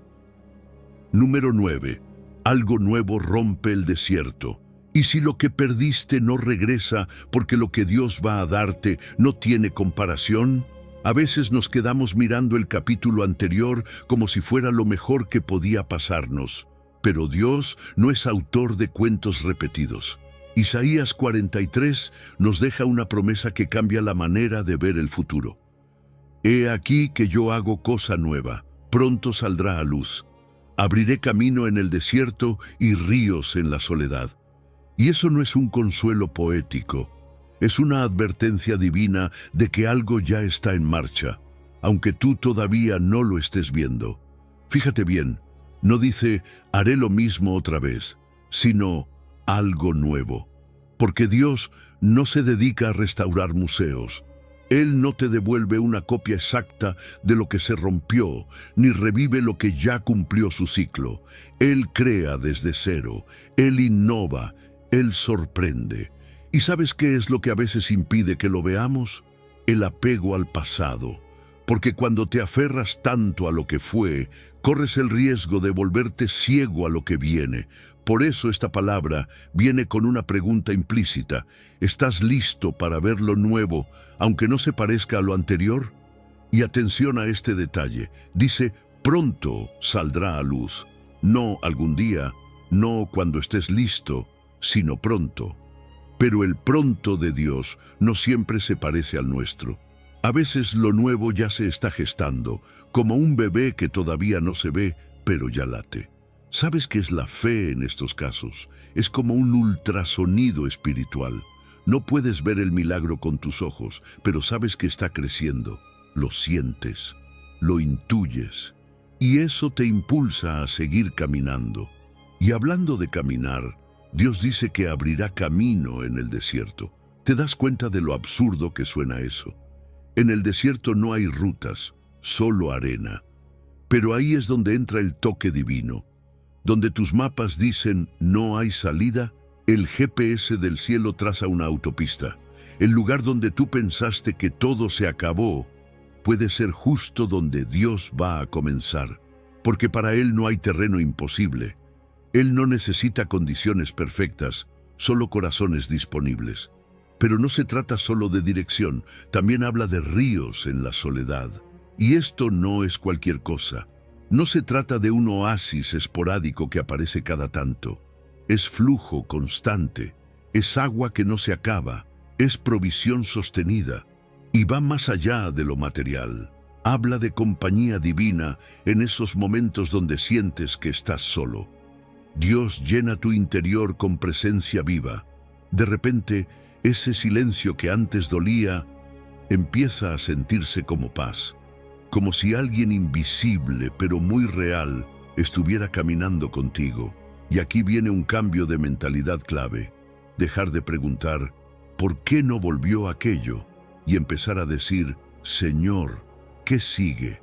Número 9. Algo nuevo rompe el desierto. Y si lo que perdiste no regresa porque lo que Dios va a darte no tiene comparación, a veces nos quedamos mirando el capítulo anterior como si fuera lo mejor que podía pasarnos. Pero Dios no es autor de cuentos repetidos. Isaías 43 nos deja una promesa que cambia la manera de ver el futuro. He aquí que yo hago cosa nueva, pronto saldrá a luz. Abriré camino en el desierto y ríos en la soledad. Y eso no es un consuelo poético, es una advertencia divina de que algo ya está en marcha, aunque tú todavía no lo estés viendo. Fíjate bien, no dice, haré lo mismo otra vez, sino algo nuevo. Porque Dios no se dedica a restaurar museos. Él no te devuelve una copia exacta de lo que se rompió, ni revive lo que ya cumplió su ciclo. Él crea desde cero, Él innova, Él sorprende. ¿Y sabes qué es lo que a veces impide que lo veamos? El apego al pasado. Porque cuando te aferras tanto a lo que fue, corres el riesgo de volverte ciego a lo que viene. Por eso esta palabra viene con una pregunta implícita. ¿Estás listo para ver lo nuevo, aunque no se parezca a lo anterior? Y atención a este detalle. Dice, pronto saldrá a luz. No algún día, no cuando estés listo, sino pronto. Pero el pronto de Dios no siempre se parece al nuestro. A veces lo nuevo ya se está gestando, como un bebé que todavía no se ve, pero ya late. ¿Sabes qué es la fe en estos casos? Es como un ultrasonido espiritual. No puedes ver el milagro con tus ojos, pero sabes que está creciendo. Lo sientes, lo intuyes, y eso te impulsa a seguir caminando. Y hablando de caminar, Dios dice que abrirá camino en el desierto. ¿Te das cuenta de lo absurdo que suena eso? En el desierto no hay rutas, solo arena. Pero ahí es donde entra el toque divino. Donde tus mapas dicen no hay salida, el GPS del cielo traza una autopista. El lugar donde tú pensaste que todo se acabó puede ser justo donde Dios va a comenzar. Porque para Él no hay terreno imposible. Él no necesita condiciones perfectas, solo corazones disponibles. Pero no se trata solo de dirección, también habla de ríos en la soledad. Y esto no es cualquier cosa. No se trata de un oasis esporádico que aparece cada tanto. Es flujo constante, es agua que no se acaba, es provisión sostenida. Y va más allá de lo material. Habla de compañía divina en esos momentos donde sientes que estás solo. Dios llena tu interior con presencia viva. De repente, ese silencio que antes dolía empieza a sentirse como paz, como si alguien invisible pero muy real estuviera caminando contigo. Y aquí viene un cambio de mentalidad clave. Dejar de preguntar, ¿por qué no volvió aquello? Y empezar a decir, Señor, ¿qué sigue?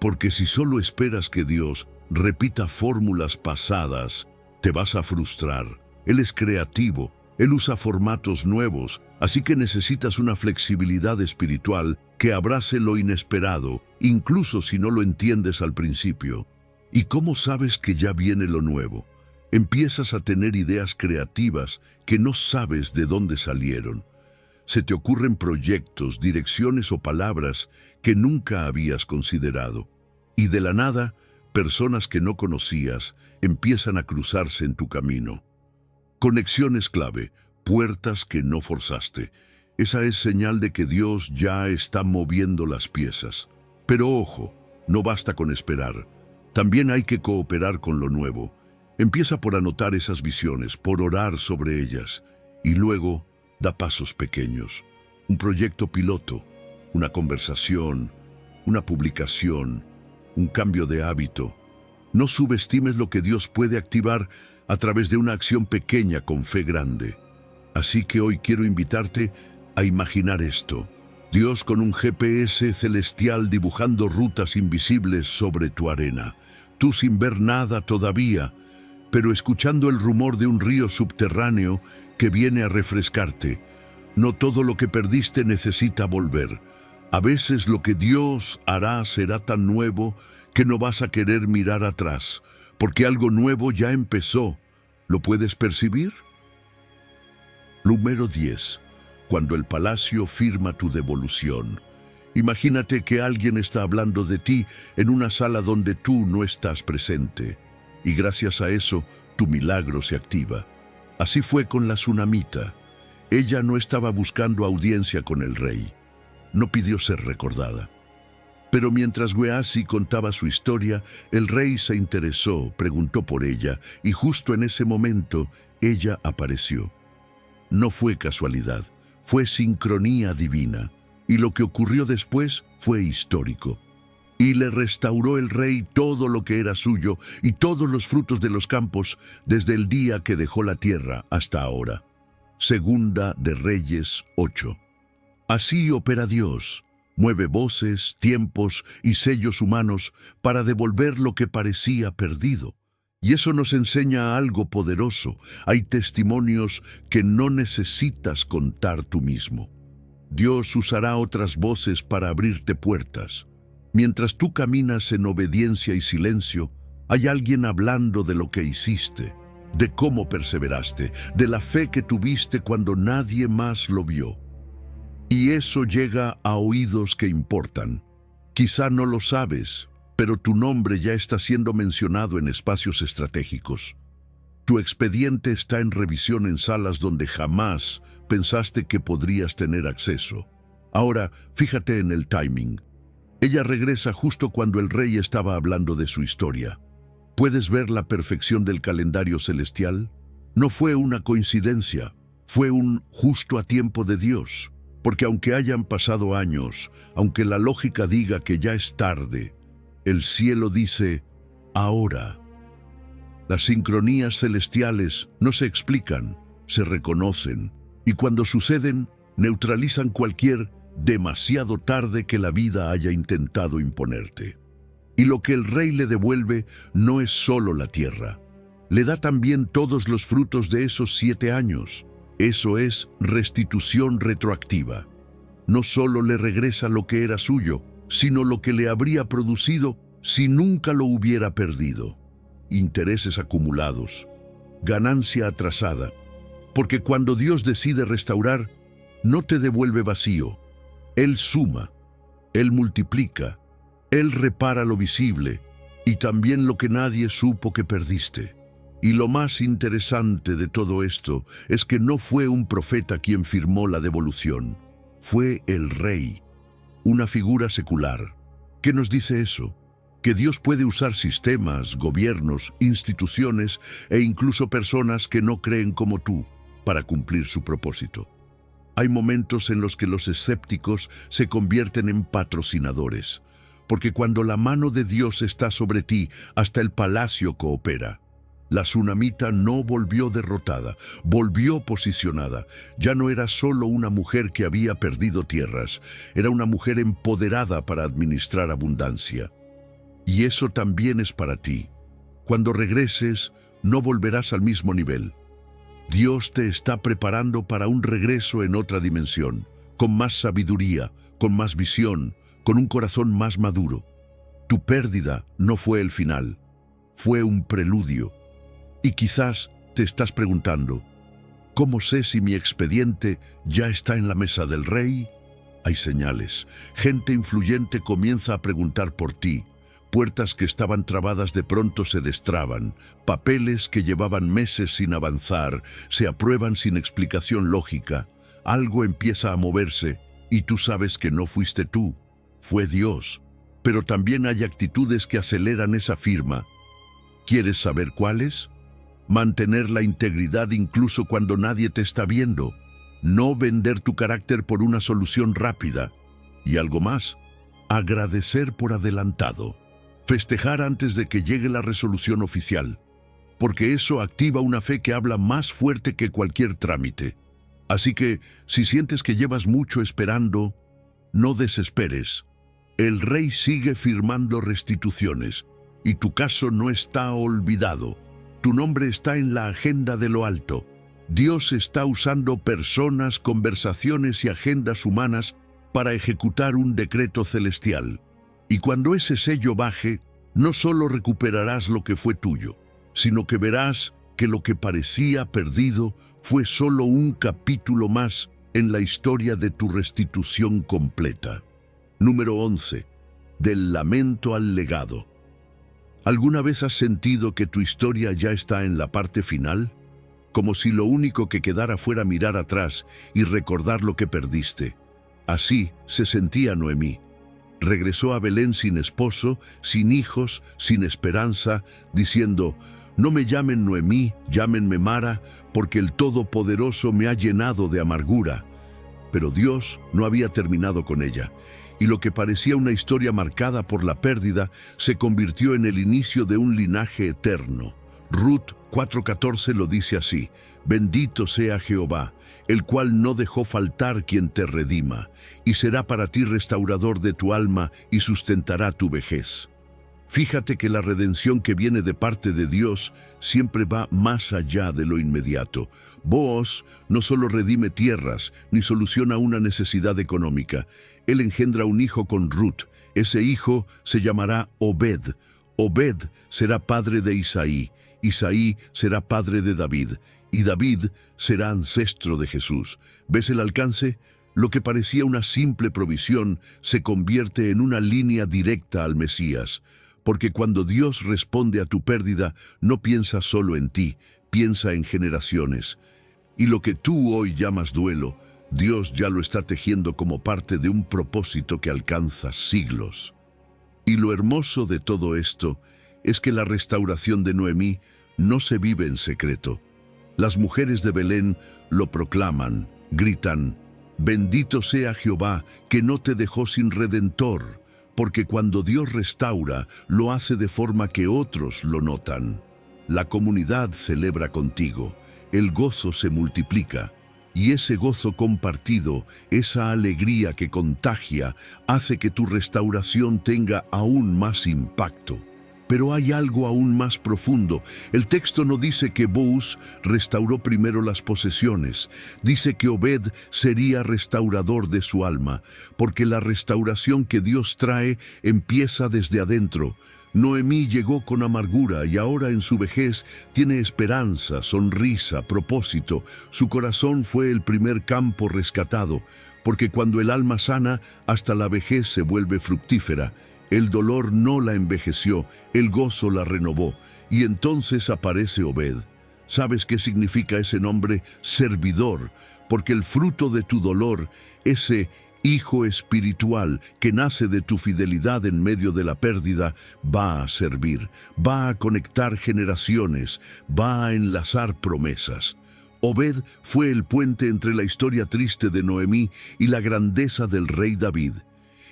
Porque si solo esperas que Dios repita fórmulas pasadas, te vas a frustrar. Él es creativo. Él usa formatos nuevos, así que necesitas una flexibilidad espiritual que abrace lo inesperado, incluso si no lo entiendes al principio. ¿Y cómo sabes que ya viene lo nuevo? Empiezas a tener ideas creativas que no sabes de dónde salieron. Se te ocurren proyectos, direcciones o palabras que nunca habías considerado. Y de la nada, personas que no conocías empiezan a cruzarse en tu camino. Conexiones clave, puertas que no forzaste. Esa es señal de que Dios ya está moviendo las piezas. Pero ojo, no basta con esperar. También hay que cooperar con lo nuevo. Empieza por anotar esas visiones, por orar sobre ellas. Y luego, da pasos pequeños. Un proyecto piloto, una conversación, una publicación, un cambio de hábito. No subestimes lo que Dios puede activar a través de una acción pequeña con fe grande. Así que hoy quiero invitarte a imaginar esto. Dios con un GPS celestial dibujando rutas invisibles sobre tu arena. Tú sin ver nada todavía, pero escuchando el rumor de un río subterráneo que viene a refrescarte. No todo lo que perdiste necesita volver. A veces lo que Dios hará será tan nuevo que no vas a querer mirar atrás, porque algo nuevo ya empezó. ¿Lo puedes percibir? Número 10. Cuando el palacio firma tu devolución. Imagínate que alguien está hablando de ti en una sala donde tú no estás presente. Y gracias a eso, tu milagro se activa. Así fue con la tsunamita. Ella no estaba buscando audiencia con el rey. No pidió ser recordada. Pero mientras Gehazi contaba su historia, el rey se interesó, preguntó por ella, y justo en ese momento ella apareció. No fue casualidad, fue sincronía divina, y lo que ocurrió después fue histórico. Y le restauró el rey todo lo que era suyo y todos los frutos de los campos desde el día que dejó la tierra hasta ahora. Segunda de Reyes 8. Así opera Dios. Mueve voces, tiempos y sellos humanos para devolver lo que parecía perdido. Y eso nos enseña algo poderoso. Hay testimonios que no necesitas contar tú mismo. Dios usará otras voces para abrirte puertas. Mientras tú caminas en obediencia y silencio, hay alguien hablando de lo que hiciste, de cómo perseveraste, de la fe que tuviste cuando nadie más lo vio. Y eso llega a oídos que importan. Quizá no lo sabes, pero tu nombre ya está siendo mencionado en espacios estratégicos. Tu expediente está en revisión en salas donde jamás pensaste que podrías tener acceso. Ahora, fíjate en el timing. Ella regresa justo cuando el rey estaba hablando de su historia. ¿Puedes ver la perfección del calendario celestial? No fue una coincidencia, fue un justo a tiempo de Dios. Porque aunque hayan pasado años, aunque la lógica diga que ya es tarde, el cielo dice, ahora. Las sincronías celestiales no se explican, se reconocen, y cuando suceden, neutralizan cualquier demasiado tarde que la vida haya intentado imponerte. Y lo que el rey le devuelve no es solo la tierra, le da también todos los frutos de esos 7 años. Eso es restitución retroactiva. No solo le regresa lo que era suyo, sino lo que le habría producido si nunca lo hubiera perdido. Intereses acumulados, ganancia atrasada, porque cuando Dios decide restaurar, no te devuelve vacío. Él suma, Él multiplica, Él repara lo visible y también lo que nadie supo que perdiste. Y lo más interesante de todo esto es que no fue un profeta quien firmó la devolución, fue el rey, una figura secular. ¿Qué nos dice eso? Que Dios puede usar sistemas, gobiernos, instituciones e incluso personas que no creen como tú para cumplir su propósito. Hay momentos en los que los escépticos se convierten en patrocinadores, porque cuando la mano de Dios está sobre ti, hasta el palacio coopera. La tsunamita no volvió derrotada, volvió posicionada. Ya no era solo una mujer que había perdido tierras, era una mujer empoderada para administrar abundancia. Y eso también es para ti. Cuando regreses, no volverás al mismo nivel. Dios te está preparando para un regreso en otra dimensión, con más sabiduría, con más visión, con un corazón más maduro. Tu pérdida no fue el final, fue un preludio. Y quizás te estás preguntando, ¿cómo sé si mi expediente ya está en la mesa del rey? Hay señales. Gente influyente comienza a preguntar por ti. Puertas que estaban trabadas de pronto se destraban. Papeles que llevaban meses sin avanzar se aprueban sin explicación lógica. Algo empieza a moverse y tú sabes que no fuiste tú, fue Dios. Pero también hay actitudes que aceleran esa firma. ¿Quieres saber cuáles? Mantener la integridad incluso cuando nadie te está viendo. No vender tu carácter por una solución rápida. Y algo más, agradecer por adelantado. Festejar antes de que llegue la resolución oficial. Porque eso activa una fe que habla más fuerte que cualquier trámite. Así que, si sientes que llevas mucho esperando, no desesperes. El rey sigue firmando restituciones, y tu caso no está olvidado. Tu nombre está en la agenda de lo alto. Dios está usando personas, conversaciones y agendas humanas para ejecutar un decreto celestial. Y cuando ese sello baje, no solo recuperarás lo que fue tuyo, sino que verás que lo que parecía perdido fue solo un capítulo más en la historia de tu restitución completa. Número 11. Del lamento al legado. ¿Alguna vez has sentido que tu historia ya está en la parte final? como si lo único que quedara fuera mirar atrás y recordar lo que perdiste. Así se sentía Noemí. Regresó a Belén sin esposo, sin hijos, sin esperanza, diciendo: «No me llamen Noemí, llámenme Mara, porque el Todopoderoso me ha llenado de amargura». Pero Dios no había terminado con ella, y lo que parecía una historia marcada por la pérdida se convirtió en el inicio de un linaje eterno. Ruth 4:14 lo dice así: «Bendito sea Jehová, el cual no dejó faltar quien te redima, y será para ti restaurador de tu alma y sustentará tu vejez». Fíjate que la redención que viene de parte de Dios siempre va más allá de lo inmediato. Booz no solo redime tierras, ni soluciona una necesidad económica. Él engendra un hijo con Ruth. Ese hijo se llamará Obed. Obed será padre de Isaí. Isaí será padre de David. Y David será ancestro de Jesús. ¿Ves el alcance? Lo que parecía una simple provisión se convierte en una línea directa al Mesías. Porque cuando Dios responde a tu pérdida, no piensa solo en ti, piensa en generaciones. Y lo que tú hoy llamas duelo, Dios ya lo está tejiendo como parte de un propósito que alcanza siglos. Y lo hermoso de todo esto es que la restauración de Noemí no se vive en secreto. Las mujeres de Belén lo proclaman, gritan: «Bendito sea Jehová, que no te dejó sin redentor», porque cuando Dios restaura, lo hace de forma que otros lo notan. La comunidad celebra contigo, el gozo se multiplica, y ese gozo compartido, esa alegría que contagia, hace que tu restauración tenga aún más impacto. Pero hay algo aún más profundo. El texto no dice que Booz restauró primero las posesiones. Dice que Obed sería restaurador de su alma, porque la restauración que Dios trae empieza desde adentro. Noemí llegó con amargura y ahora en su vejez tiene esperanza, sonrisa, propósito. Su corazón fue el primer campo rescatado, porque cuando el alma sana, hasta la vejez se vuelve fructífera. El dolor no la envejeció, el gozo la renovó, y entonces aparece Obed. ¿Sabes qué significa ese nombre? Servidor, porque el fruto de tu dolor, ese hijo espiritual que nace de tu fidelidad en medio de la pérdida, va a servir, va a conectar generaciones, va a enlazar promesas. Obed fue el puente entre la historia triste de Noemí y la grandeza del rey David.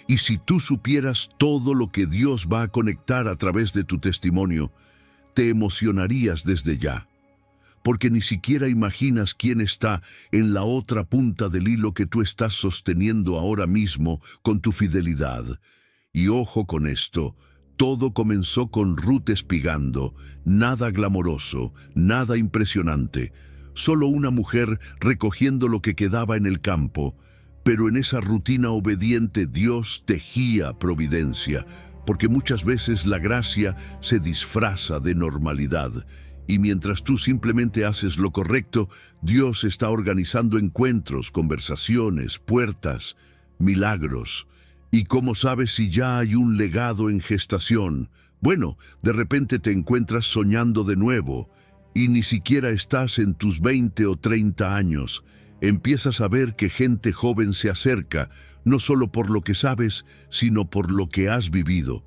Y si tú supieras todo lo que Dios va a conectar a través de tu testimonio, te emocionarías desde ya, porque ni siquiera imaginas quién está en la otra punta del hilo que tú estás sosteniendo ahora mismo con tu fidelidad. Y ojo con esto, todo comenzó con Ruth espigando, nada glamoroso, nada impresionante, solo una mujer recogiendo lo que quedaba en el campo. Pero en esa rutina obediente Dios tejía providencia, porque muchas veces la gracia se disfraza de normalidad. Y mientras tú simplemente haces lo correcto, Dios está organizando encuentros, conversaciones, puertas, milagros. ¿Y cómo sabes si ya hay un legado en gestación? Bueno, de repente te encuentras soñando de nuevo, y ni siquiera estás en tus 20 o 30 años. Empiezas a ver que gente joven se acerca, no solo por lo que sabes, sino por lo que has vivido,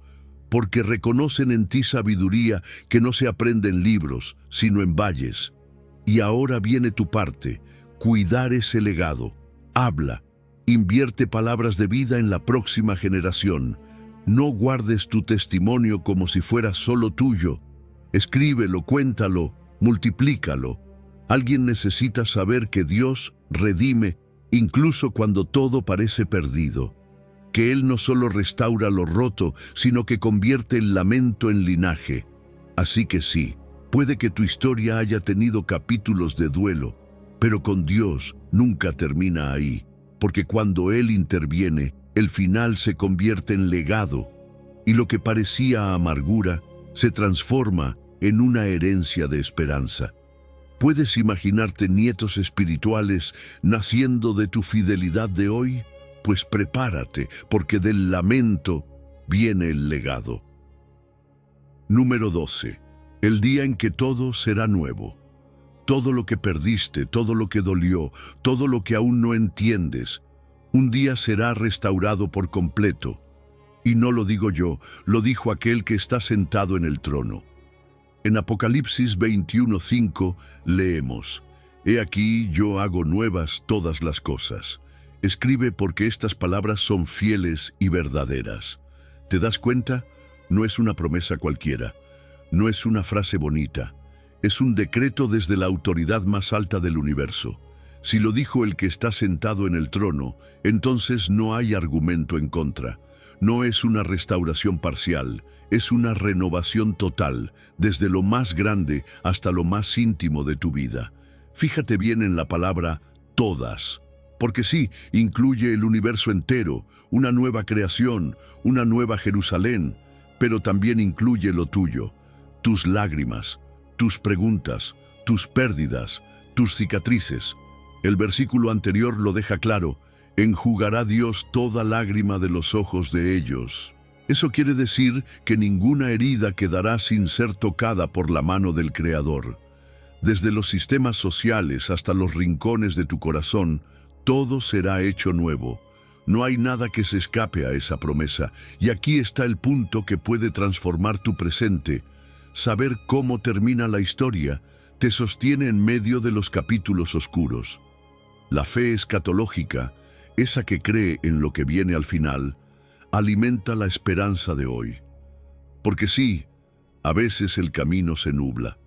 porque reconocen en ti sabiduría que no se aprende en libros, sino en valles. Y ahora viene tu parte, cuidar ese legado. Habla, invierte palabras de vida en la próxima generación. No guardes tu testimonio como si fuera solo tuyo. Escríbelo, cuéntalo, multiplícalo. Alguien necesita saber que Dios redime incluso cuando todo parece perdido, que Él no solo restaura lo roto, sino que convierte el lamento en linaje. Así que sí, puede que tu historia haya tenido capítulos de duelo, pero con Dios nunca termina ahí, porque cuando Él interviene, el final se convierte en legado, y lo que parecía amargura se transforma en una herencia de esperanza. ¿Puedes imaginarte nietos espirituales naciendo de tu fidelidad de hoy? Pues prepárate, porque del lamento viene el legado. Número 12. El día en que todo será nuevo. todo lo que perdiste, todo lo que dolió, todo lo que aún no entiendes, un día será restaurado por completo. Y no lo digo yo, lo dijo aquel que está sentado en el trono. En Apocalipsis 21:5 leemos: He aquí yo hago nuevas todas las cosas. Escribe porque estas palabras son fieles y verdaderas. ¿Te das cuenta? No es una promesa cualquiera, no es una frase bonita, es un decreto desde la autoridad más alta del universo. Si lo dijo el que está sentado en el trono, entonces no hay argumento en contra. No es una restauración parcial, es una renovación total, desde lo más grande hasta lo más íntimo de tu vida. Fíjate bien en la palabra todas, porque sí, incluye el universo entero, una nueva creación, una nueva Jerusalén, pero también incluye lo tuyo, tus lágrimas, tus preguntas, tus pérdidas, tus cicatrices. El versículo anterior lo deja claro: enjugará Dios toda lágrima de los ojos de ellos. Eso quiere decir que ninguna herida quedará sin ser tocada por la mano del Creador. Desde los sistemas sociales hasta los rincones de tu corazón, todo será hecho nuevo. No hay nada que se escape a esa promesa, y aquí está el punto que puede transformar tu presente. Saber cómo termina la historia te sostiene en medio de los capítulos oscuros. La fe escatológica, esa que cree en lo que viene al final, alimenta la esperanza de hoy. Porque sí, a veces el camino se nubla,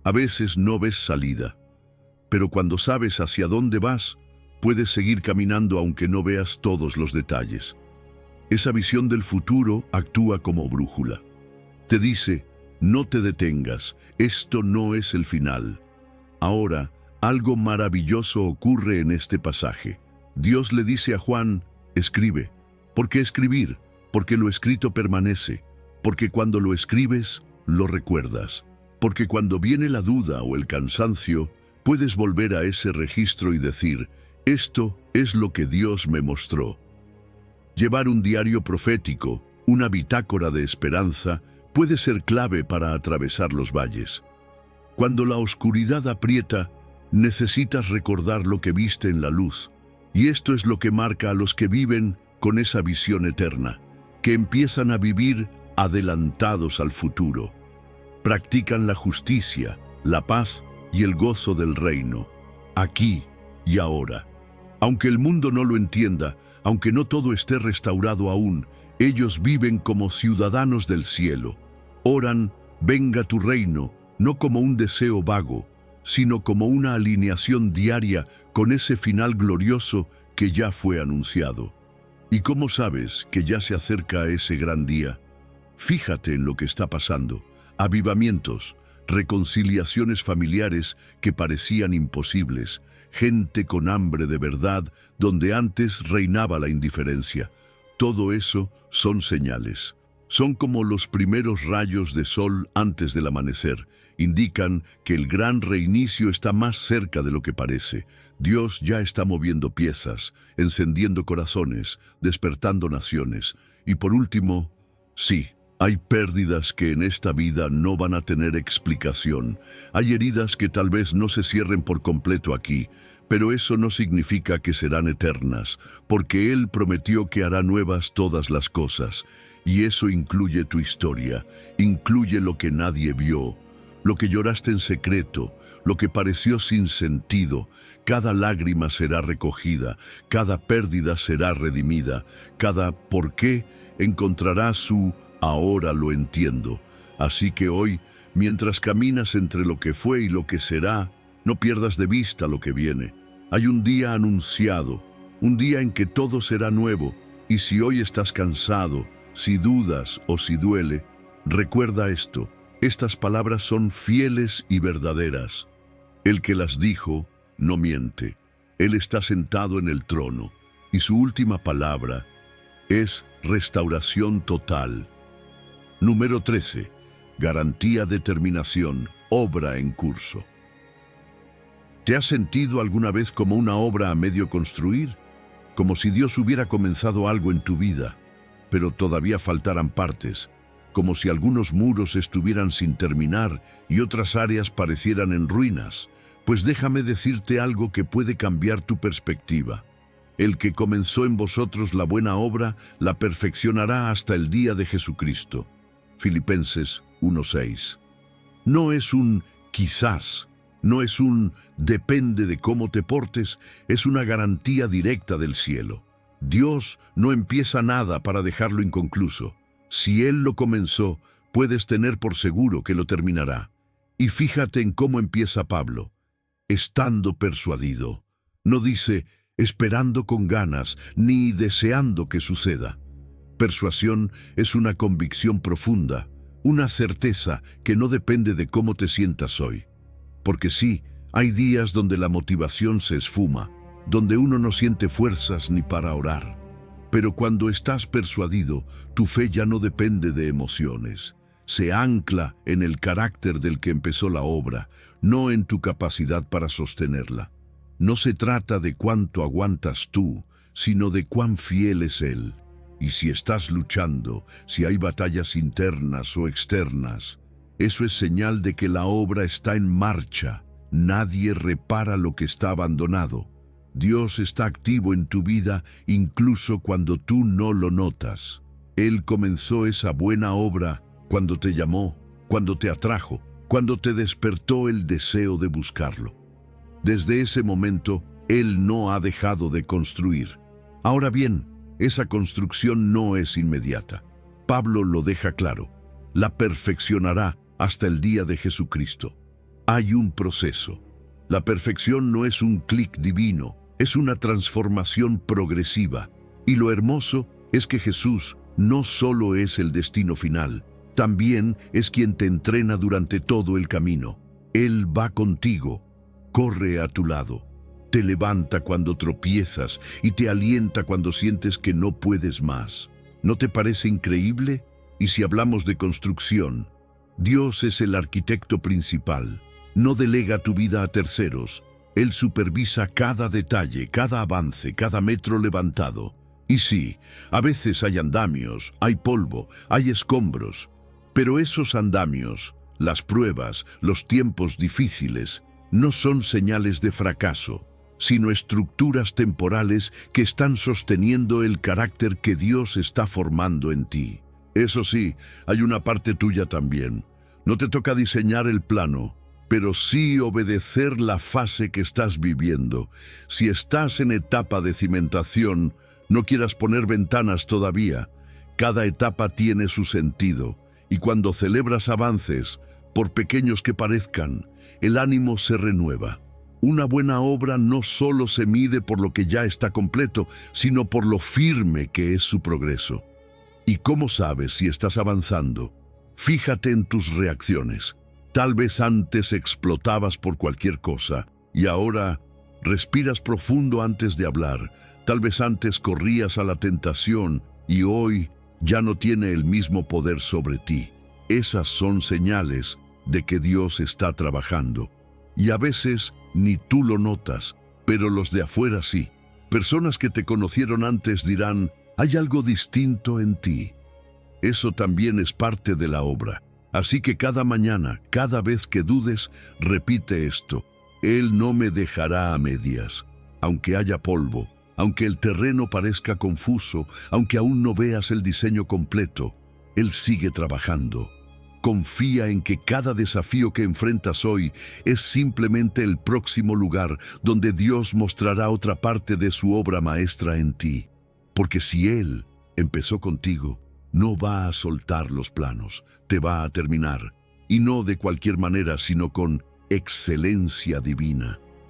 a veces no ves salida, pero cuando sabes hacia dónde vas, puedes seguir caminando aunque no veas todos los detalles. Esa visión del futuro actúa como brújula. Te dice: no te detengas, esto no es el final. Ahora, algo maravilloso ocurre en este pasaje. Dios le dice a Juan: escribe. ¿Por qué escribir? Porque lo escrito permanece. Porque cuando lo escribes, lo recuerdas. Porque cuando viene la duda o el cansancio, puedes volver a ese registro y decir: esto es lo que Dios me mostró. Llevar un diario profético, una bitácora de esperanza, puede ser clave para atravesar los valles. Cuando la oscuridad aprieta, necesitas recordar lo que viste en la luz, y esto es lo que marca a los que viven con esa visión eterna, que empiezan a vivir adelantados al futuro. Practican la justicia, la paz y el gozo del reino, aquí y ahora. Aunque el mundo no lo entienda, aunque no todo esté restaurado aún, ellos viven como ciudadanos del cielo. Oran: venga tu reino, no como un deseo vago, sino como una alineación diaria con ese final glorioso que ya fue anunciado. ¿Y cómo sabes que ya se acerca ese gran día? Fíjate en lo que está pasando: avivamientos, reconciliaciones familiares que parecían imposibles, gente con hambre de verdad donde antes reinaba la indiferencia. Todo eso son señales. Son como los primeros rayos de sol antes del amanecer. Indican que el gran reinicio está más cerca de lo que parece. Dios ya está moviendo piezas, encendiendo corazones, despertando naciones. Y por último, sí, hay pérdidas que en esta vida no van a tener explicación. Hay heridas que tal vez no se cierren por completo aquí, pero eso no significa que serán eternas, porque Él prometió que hará nuevas todas las cosas. Y eso incluye tu historia, incluye lo que nadie vio, lo que lloraste en secreto, lo que pareció sin sentido. Cada lágrima será recogida, cada pérdida será redimida, cada por qué encontrará su ahora lo entiendo. Así que hoy, mientras caminas entre lo que fue y lo que será, no pierdas de vista lo que viene. Hay un día anunciado, un día en que todo será nuevo, y si hoy estás cansado, si dudas o si duele, recuerda esto: estas palabras son fieles y verdaderas. El que las dijo no miente. Él está sentado en el trono, y su última palabra es restauración total. Número 13. Garantía de terminación, obra en curso. ¿Te has sentido alguna vez como una obra a medio construir? Como si Dios hubiera comenzado algo en tu vida, pero todavía faltaran partes, como si algunos muros estuvieran sin terminar y otras áreas parecieran en ruinas. Pues déjame decirte algo que puede cambiar tu perspectiva. El que comenzó en vosotros la buena obra, la perfeccionará hasta el día de Jesucristo. Filipenses 1:6. No es un quizás, no es un depende de cómo te portes, es una garantía directa del cielo. Dios no empieza nada para dejarlo inconcluso. Si Él lo comenzó, puedes tener por seguro que lo terminará. Y fíjate en cómo empieza Pablo. Estando persuadido. No dice esperando con ganas, ni deseando que suceda. Persuasión es una convicción profunda, una certeza que no depende de cómo te sientas hoy. Porque sí, hay días donde la motivación se esfuma, donde uno no siente fuerzas ni para orar. Pero cuando estás persuadido, tu fe ya no depende de emociones. Se ancla en el carácter del que empezó la obra, no en tu capacidad para sostenerla. No se trata de cuánto aguantas tú, sino de cuán fiel es Él. Y si estás luchando, si hay batallas internas o externas, eso es señal de que la obra está en marcha. Nadie repara lo que está abandonado. Dios está activo en tu vida incluso cuando tú no lo notas. Él comenzó esa buena obra cuando te llamó, cuando te atrajo, cuando te despertó el deseo de buscarlo. Desde ese momento, Él no ha dejado de construir. Ahora bien, esa construcción no es inmediata. Pablo lo deja claro. La perfeccionará hasta el día de Jesucristo. Hay un proceso. La perfección no es un clic divino, es una transformación progresiva. Y lo hermoso es que Jesús no solo es el destino final, también es quien te entrena durante todo el camino. Él va contigo, corre a tu lado, te levanta cuando tropiezas y te alienta cuando sientes que no puedes más. ¿No te parece increíble? Y si hablamos de construcción, Dios es el arquitecto principal. No delega tu vida a terceros. Él supervisa cada detalle, cada avance, cada metro levantado. Y sí, a veces hay andamios, hay polvo, hay escombros. Pero esos andamios, las pruebas, los tiempos difíciles, no son señales de fracaso, sino estructuras temporales que están sosteniendo el carácter que Dios está formando en ti. Eso sí, hay una parte tuya también. No te toca diseñar el plano, pero sí obedecer la fase que estás viviendo. Si estás en etapa de cimentación, no quieras poner ventanas todavía. Cada etapa tiene su sentido. Y cuando celebras avances, por pequeños que parezcan, el ánimo se renueva. Una buena obra no solo se mide por lo que ya está completo, sino por lo firme que es su progreso. ¿Y cómo sabes si estás avanzando? Fíjate en tus reacciones. Tal vez antes explotabas por cualquier cosa y ahora respiras profundo antes de hablar. Tal vez antes corrías a la tentación y hoy ya no tiene el mismo poder sobre ti. Esas son señales de que Dios está trabajando. Y a veces ni tú lo notas, pero los de afuera sí. Personas que te conocieron antes dirán, hay algo distinto en ti. Eso también es parte de la obra. Así que cada mañana, cada vez que dudes, repite esto. Él no me dejará a medias, aunque haya polvo. Aunque el terreno parezca confuso, aunque aún no veas el diseño completo, Él sigue trabajando. Confía en que cada desafío que enfrentas hoy es simplemente el próximo lugar donde Dios mostrará otra parte de su obra maestra en ti. Porque si Él empezó contigo, no va a soltar los planos, te va a terminar. Y no de cualquier manera, sino con excelencia divina.